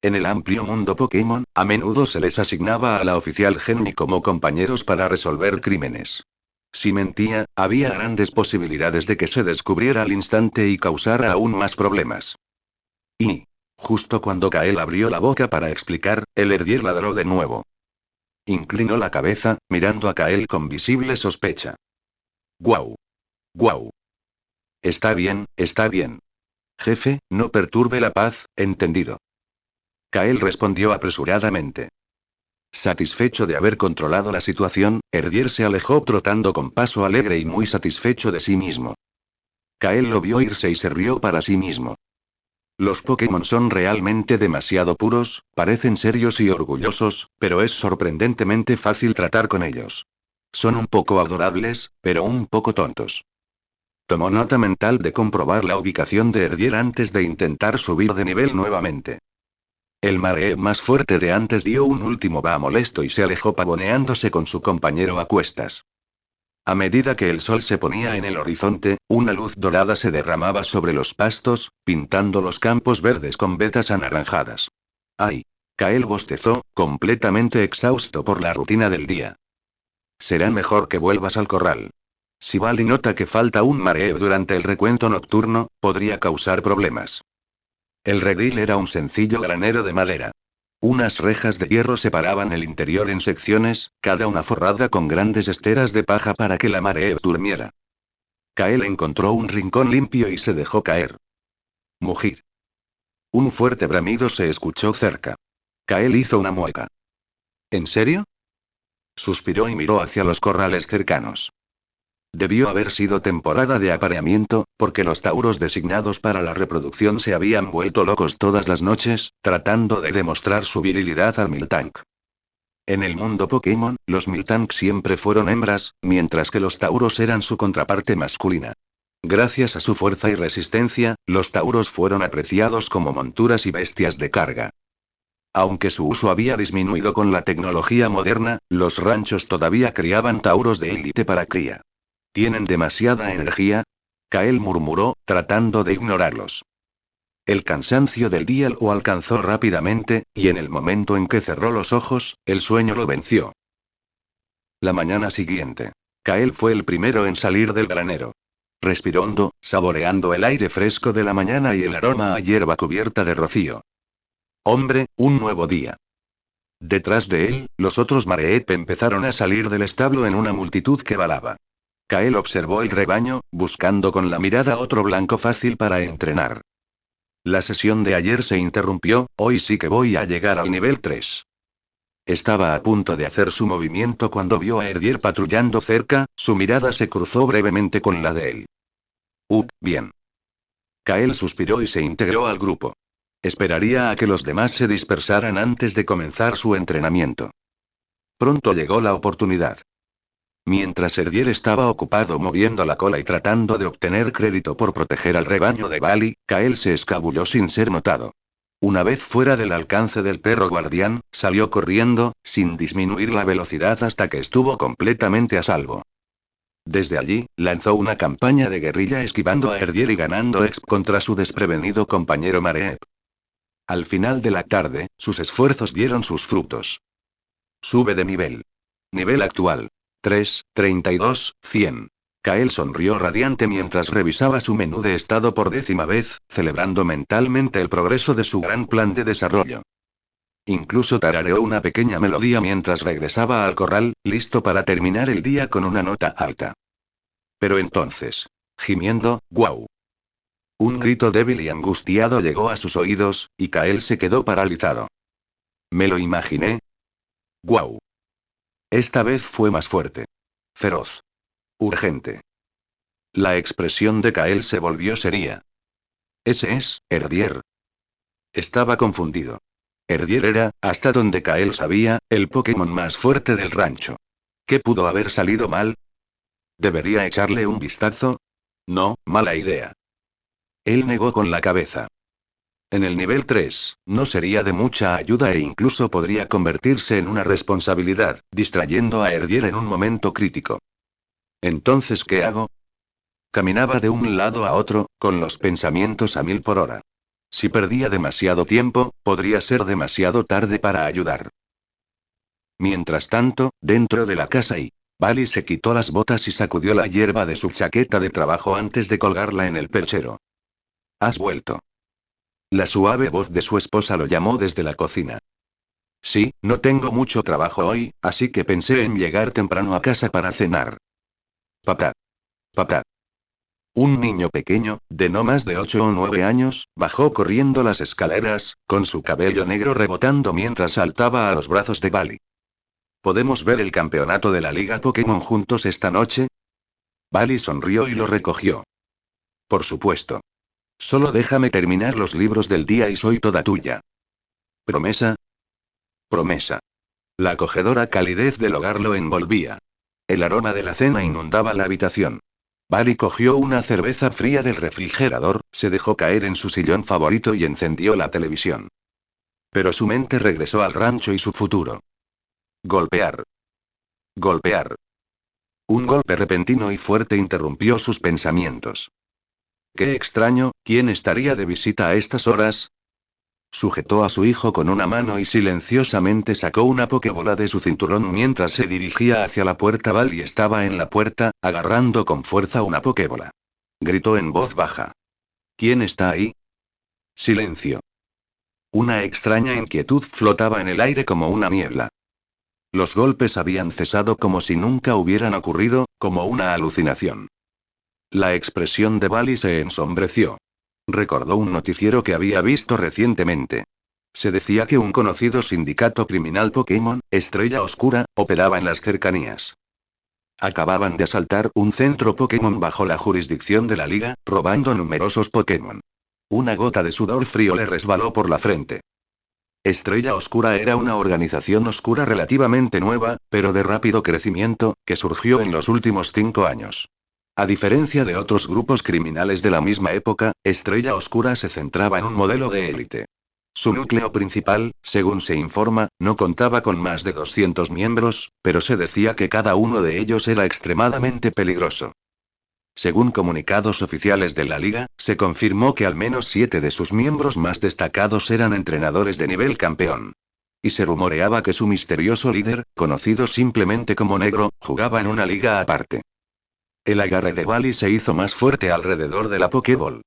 En el amplio mundo Pokémon, a menudo se les asignaba a la oficial Genni como compañeros para resolver crímenes. Si mentía, había grandes posibilidades de que se descubriera al instante y causara aún más problemas. Y, justo cuando Kael abrió la boca para explicar, el Herdier ladró de nuevo. Inclinó la cabeza, mirando a Kael con visible sospecha. ¡Guau! ¡Guau! Está bien, está bien. Jefe, no perturbe la paz, ¿entendido? Kael respondió apresuradamente. Satisfecho de haber controlado la situación, Herdier se alejó trotando con paso alegre y muy satisfecho de sí mismo. Kael lo vio irse y se rió para sí mismo. Los Pokémon son realmente demasiado puros, parecen serios y orgullosos, pero es sorprendentemente fácil tratar con ellos. Son un poco adorables, pero un poco tontos. Tomó nota mental de comprobar la ubicación de Herdier antes de intentar subir de nivel nuevamente. El Mareep más fuerte de antes dio un último va molesto y se alejó pavoneándose con su compañero a cuestas. A medida que el sol se ponía en el horizonte, una luz dorada se derramaba sobre los pastos, pintando los campos verdes con vetas anaranjadas. ¡Ay! Kael bostezó, completamente exhausto por la rutina del día. Será mejor que vuelvas al corral. Si Bali nota que falta un Mareep durante el recuento nocturno, podría causar problemas. El redil era un sencillo granero de madera. Unas rejas de hierro separaban el interior en secciones, cada una forrada con grandes esteras de paja para que la Mareep durmiera. Kael encontró un rincón limpio y se dejó caer. Mugir. Un fuerte bramido se escuchó cerca. Kael hizo una mueca. ¿En serio? Suspiró y miró hacia los corrales cercanos. Debió haber sido temporada de apareamiento, porque los tauros designados para la reproducción se habían vuelto locos todas las noches, tratando de demostrar su virilidad al Miltank. En el mundo Pokémon, los Miltank siempre fueron hembras, mientras que los tauros eran su contraparte masculina. Gracias a su fuerza y resistencia, los tauros fueron apreciados como monturas y bestias de carga. Aunque su uso había disminuido con la tecnología moderna, los ranchos todavía criaban tauros de élite para cría. ¿Tienen demasiada energía? Kael murmuró, tratando de ignorarlos. El cansancio del día lo alcanzó rápidamente, y en el momento en que cerró los ojos, el sueño lo venció. La mañana siguiente. Kael fue el primero en salir del granero. Respiró hondo, saboreando el aire fresco de la mañana y el aroma a hierba cubierta de rocío. Hombre, un nuevo día. Detrás de él, los otros Mareep empezaron a salir del establo en una multitud que balaba. Kael observó el rebaño, buscando con la mirada otro blanco fácil para entrenar. La sesión de ayer se interrumpió, hoy sí que voy a llegar al nivel 3. Estaba a punto de hacer su movimiento cuando vio a Herdier patrullando cerca, su mirada se cruzó brevemente con la de él. Bien. Kael suspiró y se integró al grupo. Esperaría a que los demás se dispersaran antes de comenzar su entrenamiento. Pronto llegó la oportunidad. Mientras Herdier estaba ocupado moviendo la cola y tratando de obtener crédito por proteger al rebaño de Bali, Kael se escabulló sin ser notado. Una vez fuera del alcance del perro guardián, salió corriendo, sin disminuir la velocidad hasta que estuvo completamente a salvo. Desde allí, lanzó una campaña de guerrilla esquivando a Herdier y ganando exp contra su desprevenido compañero Mareep. Al final de la tarde, sus esfuerzos dieron sus frutos. Sube de nivel. Nivel actual. 3, 32, 100. Kael sonrió radiante mientras revisaba su menú de estado por 10ª vez, celebrando mentalmente el progreso de su gran plan de desarrollo. Incluso tarareó una pequeña melodía mientras regresaba al corral, listo para terminar el día con una nota alta. Pero entonces, gimiendo, ¡guau! Un grito débil y angustiado llegó a sus oídos, y Kael se quedó paralizado. Me lo imaginé. ¡Guau! Esta vez fue más fuerte. Feroz. Urgente. La expresión de Kael se volvió seria. Ese es, Erdier. Estaba confundido. Erdier era, hasta donde Kael sabía, el Pokémon más fuerte del rancho. ¿Qué pudo haber salido mal? ¿Debería echarle un vistazo? No, mala idea. Él negó con la cabeza. En el nivel 3, no sería de mucha ayuda e incluso podría convertirse en una responsabilidad, distrayendo a Erdier en un momento crítico. Entonces, ¿qué hago? Caminaba de un lado a otro, con los pensamientos a 1000 por hora. Si perdía demasiado tiempo, podría ser demasiado tarde para ayudar. Mientras tanto, dentro de la casa Bali se quitó las botas y sacudió la hierba de su chaqueta de trabajo antes de colgarla en el perchero. ¿Has vuelto? La suave voz de su esposa lo llamó desde la cocina. Sí, no tengo mucho trabajo hoy, así que pensé en llegar temprano a casa para cenar. Papá. Papá. Un niño pequeño, de no más de 8 o 9 años, bajó corriendo las escaleras, con su cabello negro rebotando mientras saltaba a los brazos de Bali. ¿Podemos ver el campeonato de la Liga Pokémon juntos esta noche? Bali sonrió y lo recogió. Por supuesto. Solo déjame terminar los libros del día y soy toda tuya. ¿Promesa? Promesa. La acogedora calidez del hogar lo envolvía. El aroma de la cena inundaba la habitación. Bali cogió una cerveza fría del refrigerador, se dejó caer en su sillón favorito y encendió la televisión. Pero su mente regresó al rancho y su futuro. Golpear. Golpear. Un golpe repentino y fuerte interrumpió sus pensamientos. Qué extraño, ¿quién estaría de visita a estas horas? Sujetó a su hijo con una mano y silenciosamente sacó una pokebola de su cinturón mientras se dirigía hacia la puerta. Bali estaba en la puerta, agarrando con fuerza una pokebola. Gritó en voz baja. ¿Quién está ahí? Silencio. Una extraña inquietud flotaba en el aire como una niebla. Los golpes habían cesado como si nunca hubieran ocurrido, como una alucinación. La expresión de Bali se ensombreció. Recordó un noticiero que había visto recientemente. Se decía que un conocido sindicato criminal Pokémon, Estrella Oscura, operaba en las cercanías. Acababan de asaltar un centro Pokémon bajo la jurisdicción de la liga, robando numerosos Pokémon. Una gota de sudor frío le resbaló por la frente. Estrella Oscura era una organización oscura relativamente nueva, pero de rápido crecimiento, que surgió en los últimos 5 años. A diferencia de otros grupos criminales de la misma época, Estrella Oscura se centraba en un modelo de élite. Su núcleo principal, según se informa, no contaba con más de 200 miembros, pero se decía que cada uno de ellos era extremadamente peligroso. Según comunicados oficiales de la liga, se confirmó que al menos 7 de sus miembros más destacados eran entrenadores de nivel campeón. Y se rumoreaba que su misterioso líder, conocido simplemente como Negro, jugaba en una liga aparte. El agarre de Bali se hizo más fuerte alrededor de la Pokéball.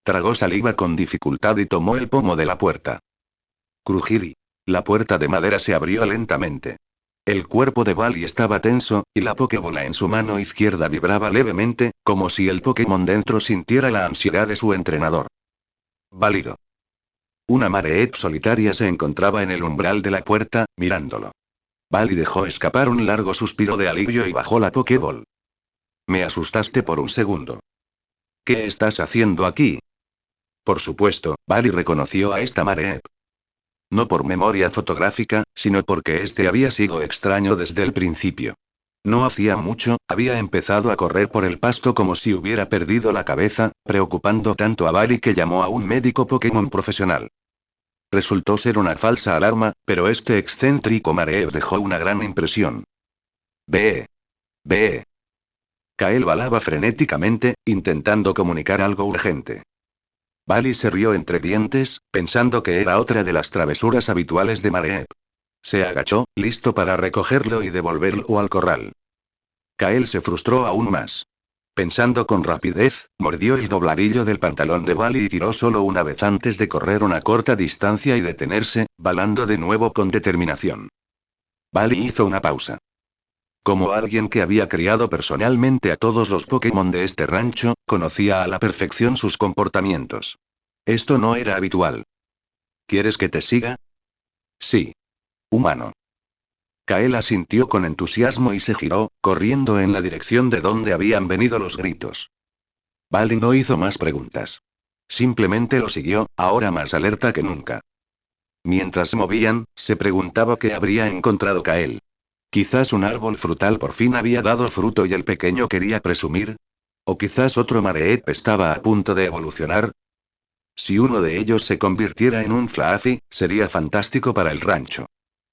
Tragó saliva con dificultad y tomó el pomo de la puerta. Crujir y la puerta de madera se abrió lentamente. El cuerpo de Bali estaba tenso, y la Pokébola en su mano izquierda vibraba levemente, como si el Pokémon dentro sintiera la ansiedad de su entrenador. Válido. Una Mareep solitaria se encontraba en el umbral de la puerta, mirándolo. Bali dejó escapar un largo suspiro de alivio y bajó la Pokéball. Me asustaste por un segundo. ¿Qué estás haciendo aquí? Por supuesto, Bali reconoció a esta Mareep. No por memoria fotográfica, sino porque este había sido extraño desde el principio. No hacía mucho, había empezado a correr por el pasto como si hubiera perdido la cabeza, preocupando tanto a Bali que llamó a un médico Pokémon profesional. Resultó ser una falsa alarma, pero este excéntrico Mareep dejó una gran impresión. Ve. Ve. Kael balaba frenéticamente, intentando comunicar algo urgente. Bali se rió entre dientes, pensando que era otra de las travesuras habituales de Mareep. Se agachó, listo para recogerlo y devolverlo al corral. Kael se frustró aún más. Pensando con rapidez, mordió el dobladillo del pantalón de Bali y tiró solo una vez antes de correr una corta distancia y detenerse, balando de nuevo con determinación. Bali hizo una pausa. Como alguien que había criado personalmente a todos los Pokémon de este rancho, conocía a la perfección sus comportamientos. Esto no era habitual. ¿Quieres que te siga? Sí. Humano. Kael asintió con entusiasmo y se giró, corriendo en la dirección de donde habían venido los gritos. Bali no hizo más preguntas. Simplemente lo siguió, ahora más alerta que nunca. Mientras se movían, se preguntaba qué habría encontrado Kael. Quizás un árbol frutal por fin había dado fruto y el pequeño quería presumir. O quizás otro Mareep estaba a punto de evolucionar. Si uno de ellos se convirtiera en un Flaaffy, sería fantástico para el rancho.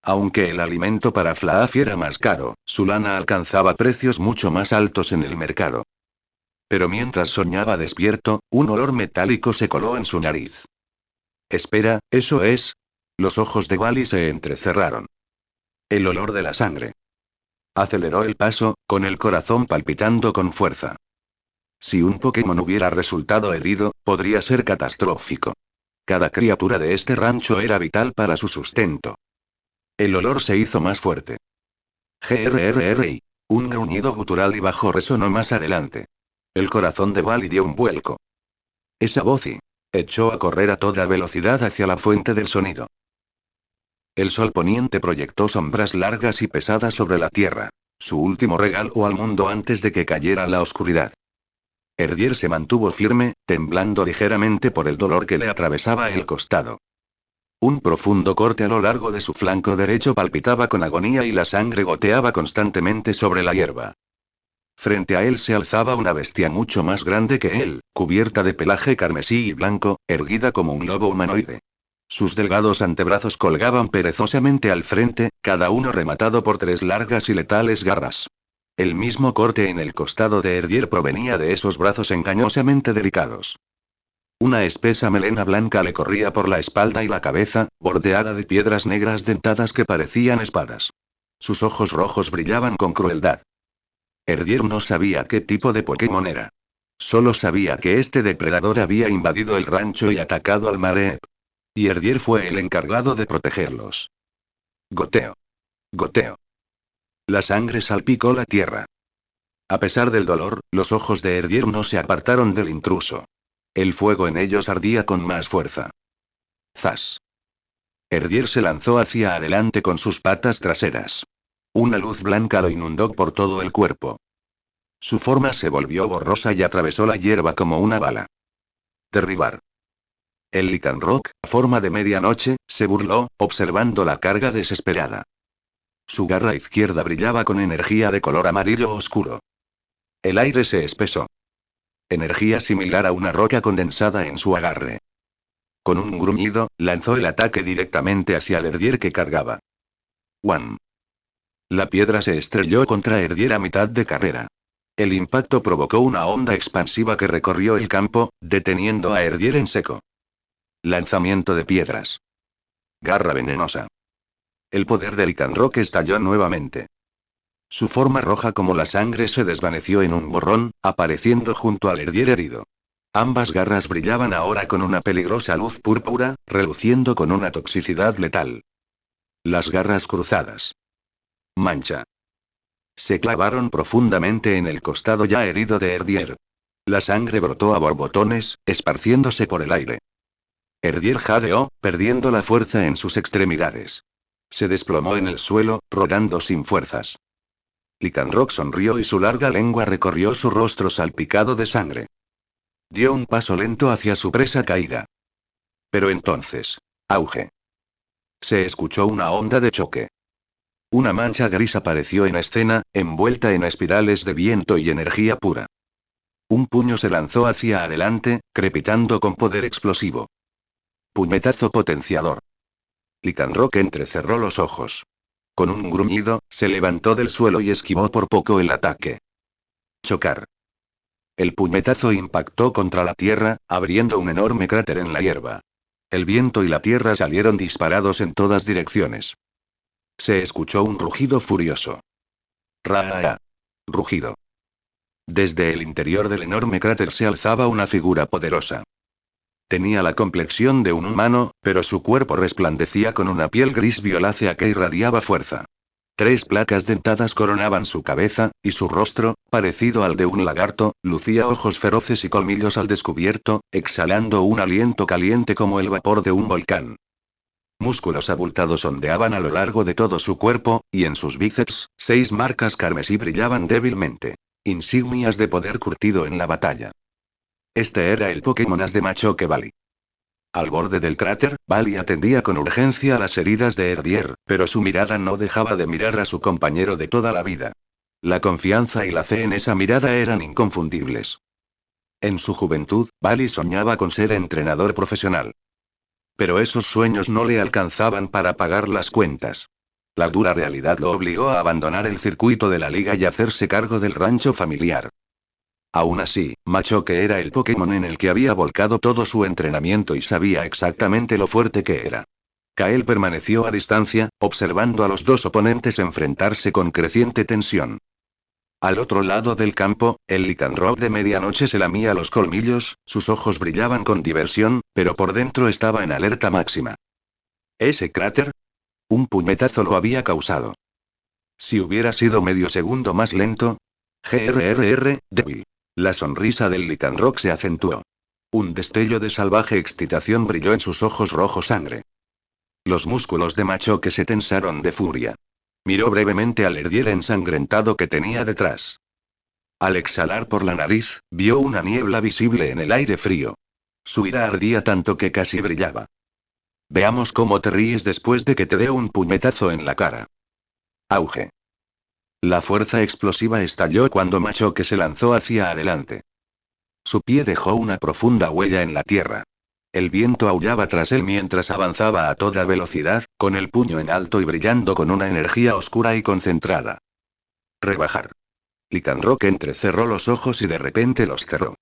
Aunque el alimento para Flaaffy era más caro, su lana alcanzaba precios mucho más altos en el mercado. Pero mientras soñaba despierto, un olor metálico se coló en su nariz. Espera, ¿eso es? Los ojos de Bali se entrecerraron. El olor de la sangre. Aceleró el paso, con el corazón palpitando con fuerza. Si un Pokémon hubiera resultado herido, podría ser catastrófico. Cada criatura de este rancho era vital para su sustento. El olor se hizo más fuerte. Grrrr. Un gruñido gutural y bajo resonó más adelante. El corazón de Bali dio un vuelco. Esa voz y echó a correr a toda velocidad hacia la fuente del sonido. El sol poniente proyectó sombras largas y pesadas sobre la tierra. Su último regalo al mundo antes de que cayera la oscuridad. Herdier se mantuvo firme, temblando ligeramente por el dolor que le atravesaba el costado. Un profundo corte a lo largo de su flanco derecho palpitaba con agonía y la sangre goteaba constantemente sobre la hierba. Frente a él se alzaba una bestia mucho más grande que él, cubierta de pelaje carmesí y blanco, erguida como un lobo humanoide. Sus delgados antebrazos colgaban perezosamente al frente, cada uno rematado por 3 largas y letales garras. El mismo corte en el costado de Herdier provenía de esos brazos engañosamente delicados. Una espesa melena blanca le corría por la espalda y la cabeza, bordeada de piedras negras dentadas que parecían espadas. Sus ojos rojos brillaban con crueldad. Herdier no sabía qué tipo de Pokémon era. Solo sabía que este depredador había invadido el rancho y atacado al Mareep. Y Herdier fue el encargado de protegerlos. Goteo. Goteo. La sangre salpicó la tierra. A pesar del dolor, los ojos de Herdier no se apartaron del intruso. El fuego en ellos ardía con más fuerza. ¡Zas! Herdier se lanzó hacia adelante con sus patas traseras. Una luz blanca lo inundó por todo el cuerpo. Su forma se volvió borrosa y atravesó la hierba como una bala. Derribar. El Lycanroc, a forma de medianoche, se burló, observando la carga desesperada. Su garra izquierda brillaba con energía de color amarillo oscuro. El aire se espesó. Energía similar a una roca condensada en su agarre. Con un gruñido, lanzó el ataque directamente hacia el Herdier que cargaba. ¡Guam! La piedra se estrelló contra Herdier a mitad de carrera. El impacto provocó una onda expansiva que recorrió el campo, deteniendo a Herdier en seco. Lanzamiento de piedras. Garra venenosa. El poder de Lycanroc estalló nuevamente. Su forma roja como la sangre se desvaneció en un borrón, apareciendo junto al Herdier herido. Ambas garras brillaban ahora con una peligrosa luz púrpura, reluciendo con una toxicidad letal. Las garras cruzadas. Mancha. Se clavaron profundamente en el costado ya herido de Herdier. La sangre brotó a borbotones, esparciéndose por el aire. Herdier jadeó, perdiendo la fuerza en sus extremidades. Se desplomó en el suelo, rodando sin fuerzas. Lycanroc sonrió y su larga lengua recorrió su rostro salpicado de sangre. Dio un paso lento hacia su presa caída. Pero entonces. Auge. Se escuchó una onda de choque. Una mancha gris apareció en escena, envuelta en espirales de viento y energía pura. Un puño se lanzó hacia adelante, crepitando con poder explosivo. Puñetazo potenciador. Lycanroc entrecerró los ojos. Con un gruñido, se levantó del suelo y esquivó por poco el ataque. Chocar. El puñetazo impactó contra la tierra, abriendo un enorme cráter en la hierba. El viento y la tierra salieron disparados en todas direcciones. Se escuchó un rugido furioso. ¡Raa! Rugido. Desde el interior del enorme cráter se alzaba una figura poderosa. Tenía la complexión de un humano, pero su cuerpo resplandecía con una piel gris violácea que irradiaba fuerza. 3 placas dentadas coronaban su cabeza, y su rostro, parecido al de un lagarto, lucía ojos feroces y colmillos al descubierto, exhalando un aliento caliente como el vapor de un volcán. Músculos abultados ondeaban a lo largo de todo su cuerpo, y en sus bíceps, 6 marcas carmesí brillaban débilmente. Insignias de poder curtido en la batalla. Este era el Pokémon As de Machoke Valley. Al borde del cráter, Valley atendía con urgencia las heridas de Herdier, pero su mirada no dejaba de mirar a su compañero de toda la vida. La confianza y la fe en esa mirada eran inconfundibles. En su juventud, Valley soñaba con ser entrenador profesional. Pero esos sueños no le alcanzaban para pagar las cuentas. La dura realidad lo obligó a abandonar el circuito de la liga y hacerse cargo del rancho familiar. Aún así, Machoke era el Pokémon en el que había volcado todo su entrenamiento y sabía exactamente lo fuerte que era. Kael permaneció a distancia, observando a los 2 oponentes enfrentarse con creciente tensión. Al otro lado del campo, el Lycanroc de medianoche se lamía los colmillos, sus ojos brillaban con diversión, pero por dentro estaba en alerta máxima. ¿Ese cráter? Un puñetazo lo había causado. Si hubiera sido medio segundo más lento. Débil. La sonrisa del Lycanroc se acentuó. Un destello de salvaje excitación brilló en sus ojos rojo sangre. Los músculos de Machoke se tensaron de furia. Miró brevemente al Herdier ensangrentado que tenía detrás. Al exhalar por la nariz, vio una niebla visible en el aire frío. Su ira ardía tanto que casi brillaba. Veamos cómo te ríes después de que te dé un puñetazo en la cara. Auge. La fuerza explosiva estalló cuando Machoke se lanzó hacia adelante. Su pie dejó una profunda huella en la tierra. El viento aullaba tras él mientras avanzaba a toda velocidad, con el puño en alto y brillando con una energía oscura y concentrada. Rebajar. Lycanroc entrecerró los ojos y de repente los cerró.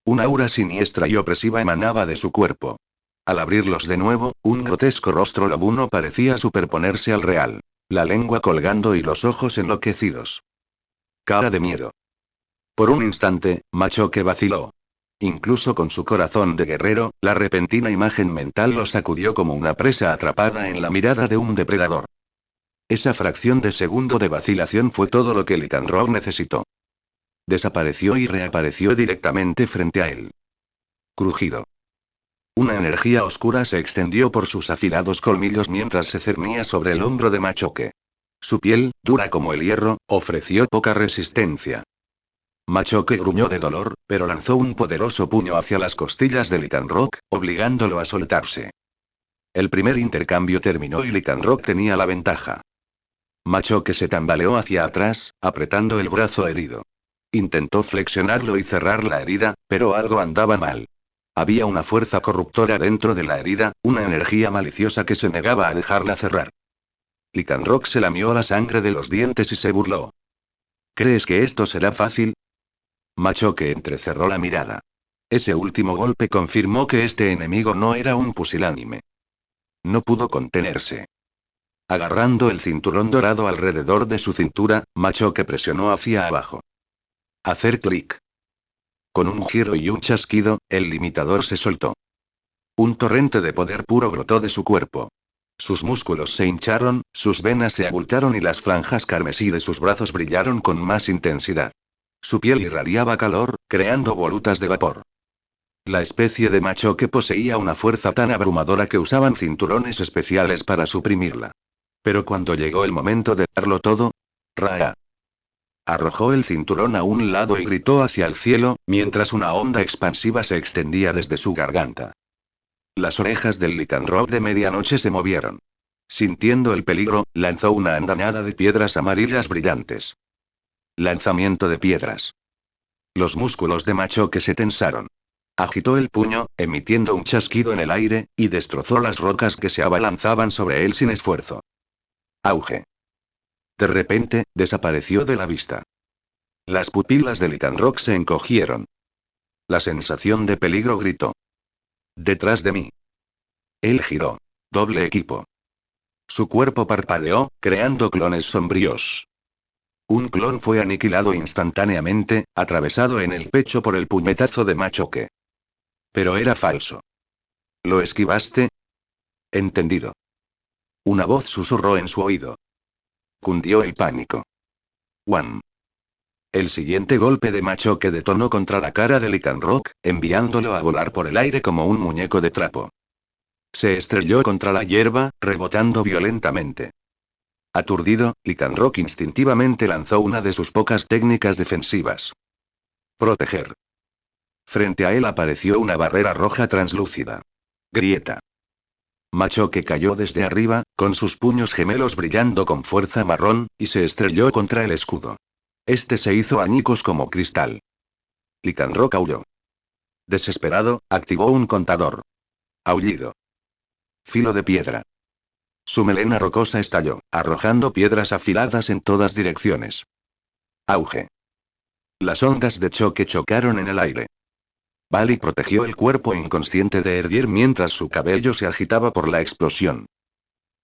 Una aura siniestra y opresiva emanaba de su cuerpo. Al abrirlos de nuevo, un grotesco rostro lobuno parecía superponerse al real. La lengua colgando y los ojos enloquecidos. Cara de miedo. Por un instante, Machoke vaciló. Incluso con su corazón de guerrero, la repentina imagen mental lo sacudió como una presa atrapada en la mirada de un depredador. Esa fracción de segundo de vacilación fue todo lo que Lycanroc necesitó. Desapareció y reapareció directamente frente a él. Crujido. Una energía oscura se extendió por sus afilados colmillos mientras se cernía sobre el hombro de Machoke. Su piel, dura como el hierro, ofreció poca resistencia. Machoke gruñó de dolor, pero lanzó un poderoso puño hacia las costillas de Lycanroc, obligándolo a soltarse. El primer intercambio terminó y Lycanroc tenía la ventaja. Machoke se tambaleó hacia atrás, apretando el brazo herido. Intentó flexionarlo y cerrar la herida, pero algo andaba mal. Había una fuerza corruptora dentro de la herida, una energía maliciosa que se negaba a dejarla cerrar. Lycanroc se lamió la sangre de los dientes y se burló. ¿Crees que esto será fácil? Machoke entrecerró la mirada. Ese último golpe confirmó que este enemigo no era un pusilánime. No pudo contenerse. Agarrando el cinturón dorado alrededor de su cintura, Machoke presionó hacia abajo. Hacer clic. Con un giro y un chasquido, el limitador se soltó. Un torrente de poder puro brotó de su cuerpo. Sus músculos se hincharon, sus venas se abultaron y las franjas carmesí de sus brazos brillaron con más intensidad. Su piel irradiaba calor, creando volutas de vapor. La especie de Machoke poseía una fuerza tan abrumadora que usaban cinturones especiales para suprimirla. Pero cuando llegó el momento de darlo todo, ¡Raa! Arrojó el cinturón a un lado y gritó hacia el cielo, mientras una onda expansiva se extendía desde su garganta. Las orejas del Lycanroc de medianoche se movieron. Sintiendo el peligro, lanzó una andanada de piedras amarillas brillantes. Lanzamiento de piedras. Los músculos de Machoke se tensaron. Agitó el puño, emitiendo un chasquido en el aire, y destrozó las rocas que se abalanzaban sobre él sin esfuerzo. Auge. De repente, desapareció de la vista. Las pupilas de Lycanroc se encogieron. La sensación de peligro gritó. Detrás de mí. Él giró. Doble equipo. Su cuerpo parpadeó, creando clones sombríos. Un clon fue aniquilado instantáneamente, atravesado en el pecho por el puñetazo de Machoke. Pero era falso. ¿Lo esquivaste? Entendido. Una voz susurró en su oído. Cundió el pánico. One. El siguiente golpe de Machoke detonó contra la cara de Lycanroc, enviándolo a volar por el aire como un muñeco de trapo. Se estrelló contra la hierba, rebotando violentamente. Aturdido, Lycanroc instintivamente lanzó una de sus pocas técnicas defensivas. Proteger. Frente a él apareció una barrera roja translúcida. Grieta. Machoke cayó desde arriba, con sus puños gemelos brillando con fuerza marrón, y se estrelló contra el escudo. Este se hizo añicos como cristal. Lycanroc aulló. Desesperado, activó un contador. Aullido. Filo de piedra. Su melena rocosa estalló, arrojando piedras afiladas en todas direcciones. Auge. Las ondas de choque chocaron en el aire. Bali protegió el cuerpo inconsciente de Erdier mientras su cabello se agitaba por la explosión.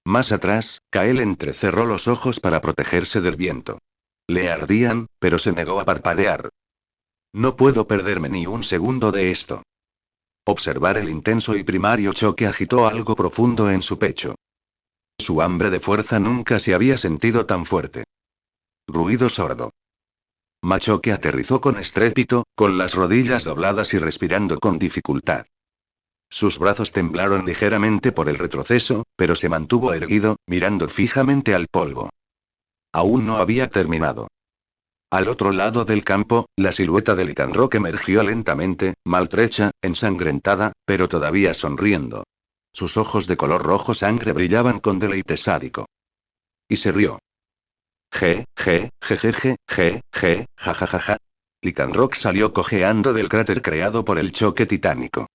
Más atrás, Kael entrecerró los ojos para protegerse del viento. Le ardían, pero se negó a parpadear. No puedo perderme ni un segundo de esto. Observar el intenso y primario choque agitó algo profundo en su pecho. Su hambre de fuerza nunca se había sentido tan fuerte. Ruido sordo. Machoke aterrizó con estrépito, con las rodillas dobladas y respirando con dificultad. Sus brazos temblaron ligeramente por el retroceso, pero se mantuvo erguido, mirando fijamente al polvo. Aún no había terminado. Al otro lado del campo, la silueta de Lycanroc emergió lentamente, maltrecha, ensangrentada, pero todavía sonriendo. Sus ojos de color rojo sangre brillaban con deleite sádico. Y se rió. Jajajaja. Lycanroc salió cojeando del cráter creado por el choque titánico.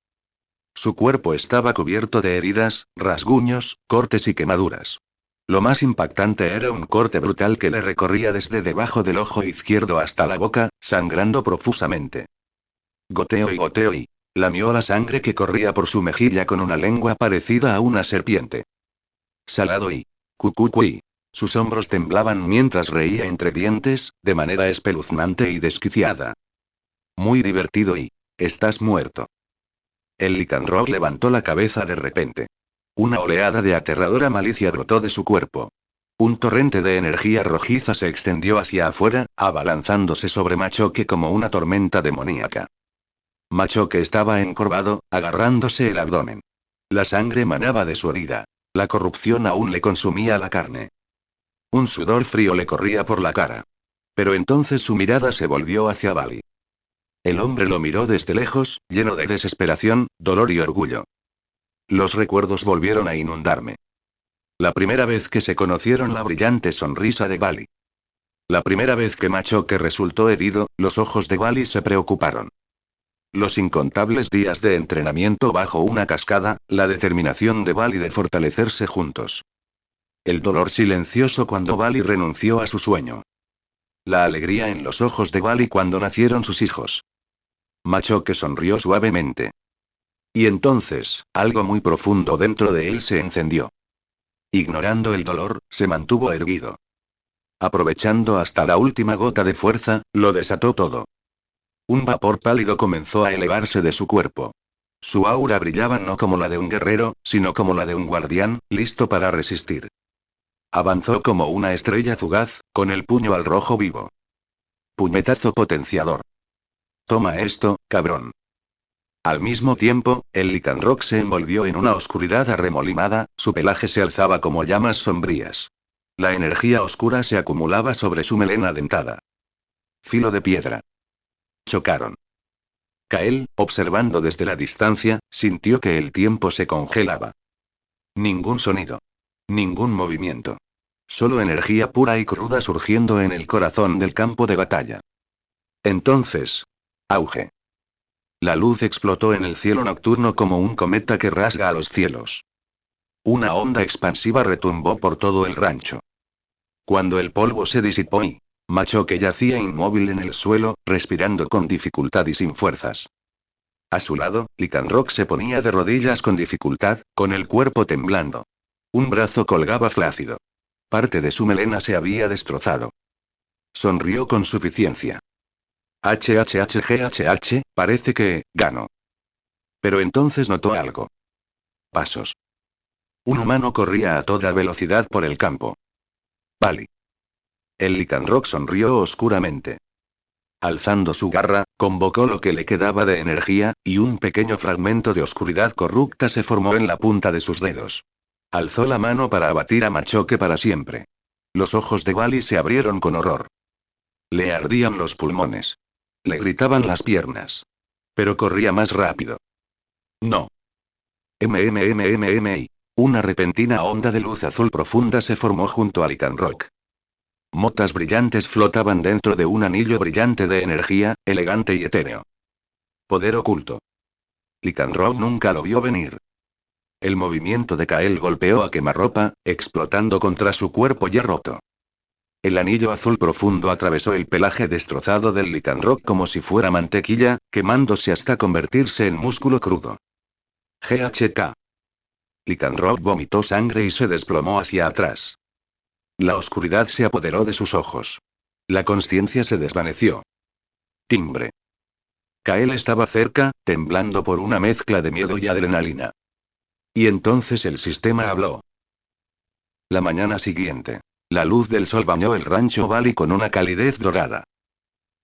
Su cuerpo estaba cubierto de heridas, rasguños, cortes y quemaduras. Lo más impactante era un corte brutal que le recorría desde debajo del ojo izquierdo hasta la boca, sangrando profusamente. Goteo y lamió la sangre que corría por su mejilla con una lengua parecida a una serpiente. Salado y cucucuy. Sus hombros temblaban mientras reía entre dientes, de manera espeluznante y desquiciada. Muy divertido y estás muerto. El Lycanroc levantó la cabeza de repente. Una oleada de aterradora malicia brotó de su cuerpo. Un torrente de energía rojiza se extendió hacia afuera, abalanzándose sobre Machoke como una tormenta demoníaca. Machoke estaba encorvado, agarrándose el abdomen. La sangre manaba de su herida. La corrupción aún le consumía la carne. Un sudor frío le corría por la cara. Pero entonces su mirada se volvió hacia Bali. El hombre lo miró desde lejos, lleno de desesperación, dolor y orgullo. Los recuerdos volvieron a inundarme. La primera vez que se conocieron, la brillante sonrisa de Bali. La primera vez que Machoke resultó herido, los ojos de Bali se preocuparon. Los incontables días de entrenamiento bajo una cascada, la determinación de Bali de fortalecerse juntos. El dolor silencioso cuando Bali renunció a su sueño. La alegría en los ojos de Bali cuando nacieron sus hijos. Machoke sonrió suavemente. Y entonces, algo muy profundo dentro de él se encendió. Ignorando el dolor, se mantuvo erguido. Aprovechando hasta la última gota de fuerza, lo desató todo. Un vapor pálido comenzó a elevarse de su cuerpo. Su aura brillaba no como la de un guerrero, sino como la de un guardián, listo para resistir. Avanzó como una estrella fugaz, con el puño al rojo vivo. Puñetazo potenciador. Toma esto, cabrón. Al mismo tiempo, el Lycanroc se envolvió en una oscuridad arremolinada, su pelaje se alzaba como llamas sombrías. La energía oscura se acumulaba sobre su melena dentada. Filo de piedra. Chocaron. Kael, observando desde la distancia, sintió que el tiempo se congelaba. Ningún sonido. Ningún movimiento. Solo energía pura y cruda surgiendo en el corazón del campo de batalla. Entonces. Auge. La luz explotó en el cielo nocturno como un cometa que rasga a los cielos. Una onda expansiva retumbó por todo el rancho. Cuando el polvo se disipó y Machoke yacía inmóvil en el suelo, respirando con dificultad y sin fuerzas. A su lado, Lycanroc se ponía de rodillas con dificultad, con el cuerpo temblando. Un brazo colgaba flácido. Parte de su melena se había destrozado. Sonrió con suficiencia. HHHGHH, parece que, gano. Pero entonces notó algo. Pasos. Un humano corría a toda velocidad por el campo. Bali. El Lycanroc sonrió oscuramente. Alzando su garra, convocó lo que le quedaba de energía, y un pequeño fragmento de oscuridad corrupta se formó en la punta de sus dedos. Alzó la mano para abatir a Machoke para siempre. Los ojos de Bali se abrieron con horror. Le ardían los pulmones. Le gritaban las piernas. Pero corría más rápido. No. MMMMMI. Una repentina onda de luz azul profunda se formó junto a Lycanroc. Motas brillantes flotaban dentro de un anillo brillante de energía, elegante y etéreo. Poder oculto. Lycanroc nunca lo vio venir. El movimiento de Kael golpeó a quemarropa, explotando contra su cuerpo ya roto. El anillo azul profundo atravesó el pelaje destrozado del Lycanroc como si fuera mantequilla, quemándose hasta convertirse en músculo crudo. GHK. Lycanroc vomitó sangre y se desplomó hacia atrás. La oscuridad se apoderó de sus ojos. La conciencia se desvaneció. Timbre. Kael estaba cerca, temblando por una mezcla de miedo y adrenalina. Y entonces el sistema habló. La mañana siguiente. La luz del sol bañó el rancho Bali con una calidez dorada.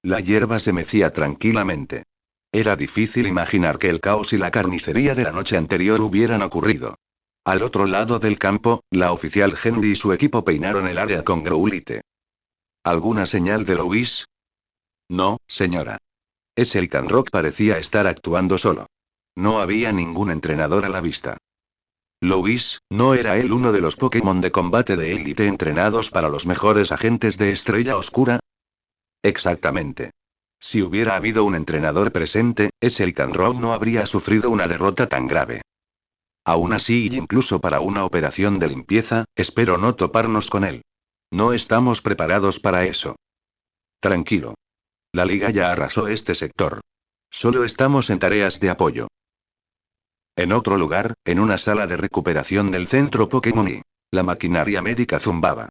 La hierba se mecía tranquilamente. Era difícil imaginar que el caos y la carnicería de la noche anterior hubieran ocurrido. Al otro lado del campo, la oficial Henry y su equipo peinaron el área con Growlithe. ¿Alguna señal de Louis? No, señora. Ese Lycanroc parecía estar actuando solo. No había ningún entrenador a la vista. Louis, ¿no era él uno de los Pokémon de combate de élite entrenados para los mejores agentes de Estrella Oscura? Exactamente. Si hubiera habido un entrenador presente, ese Lycanroc no habría sufrido una derrota tan grave. Aún así, y incluso para una operación de limpieza, espero no toparnos con él. No estamos preparados para eso. Tranquilo. La liga ya arrasó este sector. Solo estamos en tareas de apoyo. En otro lugar, en una sala de recuperación del centro Pokémon y la maquinaria médica zumbaba.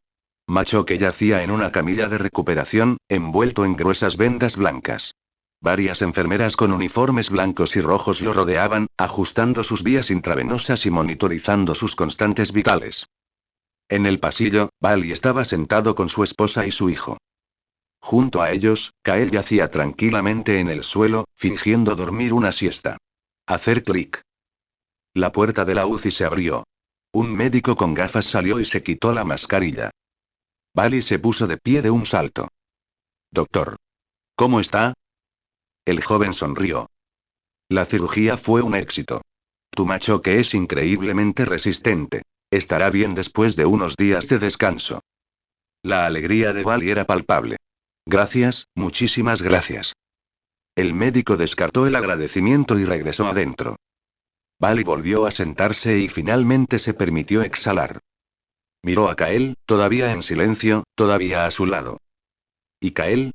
Machoke yacía en una camilla de recuperación, envuelto en gruesas vendas blancas. Varias enfermeras con uniformes blancos y rojos lo rodeaban, ajustando sus vías intravenosas y monitorizando sus constantes vitales. En el pasillo, Bali estaba sentado con su esposa y su hijo. Junto a ellos, Kael yacía tranquilamente en el suelo, fingiendo dormir una siesta. Hacer clic. La puerta de la UCI se abrió. Un médico con gafas salió y se quitó la mascarilla. Bali se puso de pie de un salto. Doctor. ¿Cómo está? El joven sonrió. La cirugía fue un éxito. Tu Machoke es increíblemente resistente. Estará bien después de unos días de descanso. La alegría de Bali era palpable. Gracias, muchísimas gracias. El médico descartó el agradecimiento y regresó adentro. Bali volvió a sentarse y finalmente se permitió exhalar. Miró a Kael, todavía en silencio, todavía a su lado. ¿Y Kael?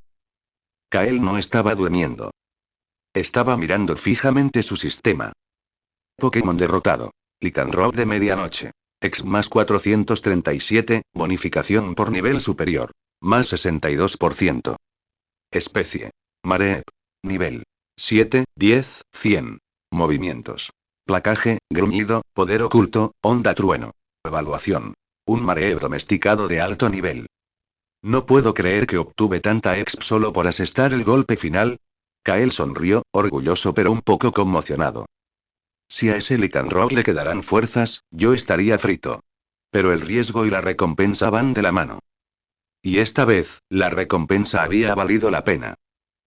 Kael no estaba durmiendo. Estaba mirando fijamente su sistema. Pokémon derrotado. Lycanroc de medianoche. Ex más 437, bonificación por nivel superior. Más 62%. Especie. Mareep. Nivel 7, 10, 100. Movimientos. Placaje, gruñido, poder oculto, onda trueno. Evaluación. Un Mareep domesticado de alto nivel. No puedo creer que obtuve tanta exp solo por asestar el golpe final. Kael sonrió, orgulloso pero un poco conmocionado. Si a ese Lycanroc le quedarán fuerzas, yo estaría frito. Pero el riesgo y la recompensa van de la mano. Y esta vez, la recompensa había valido la pena.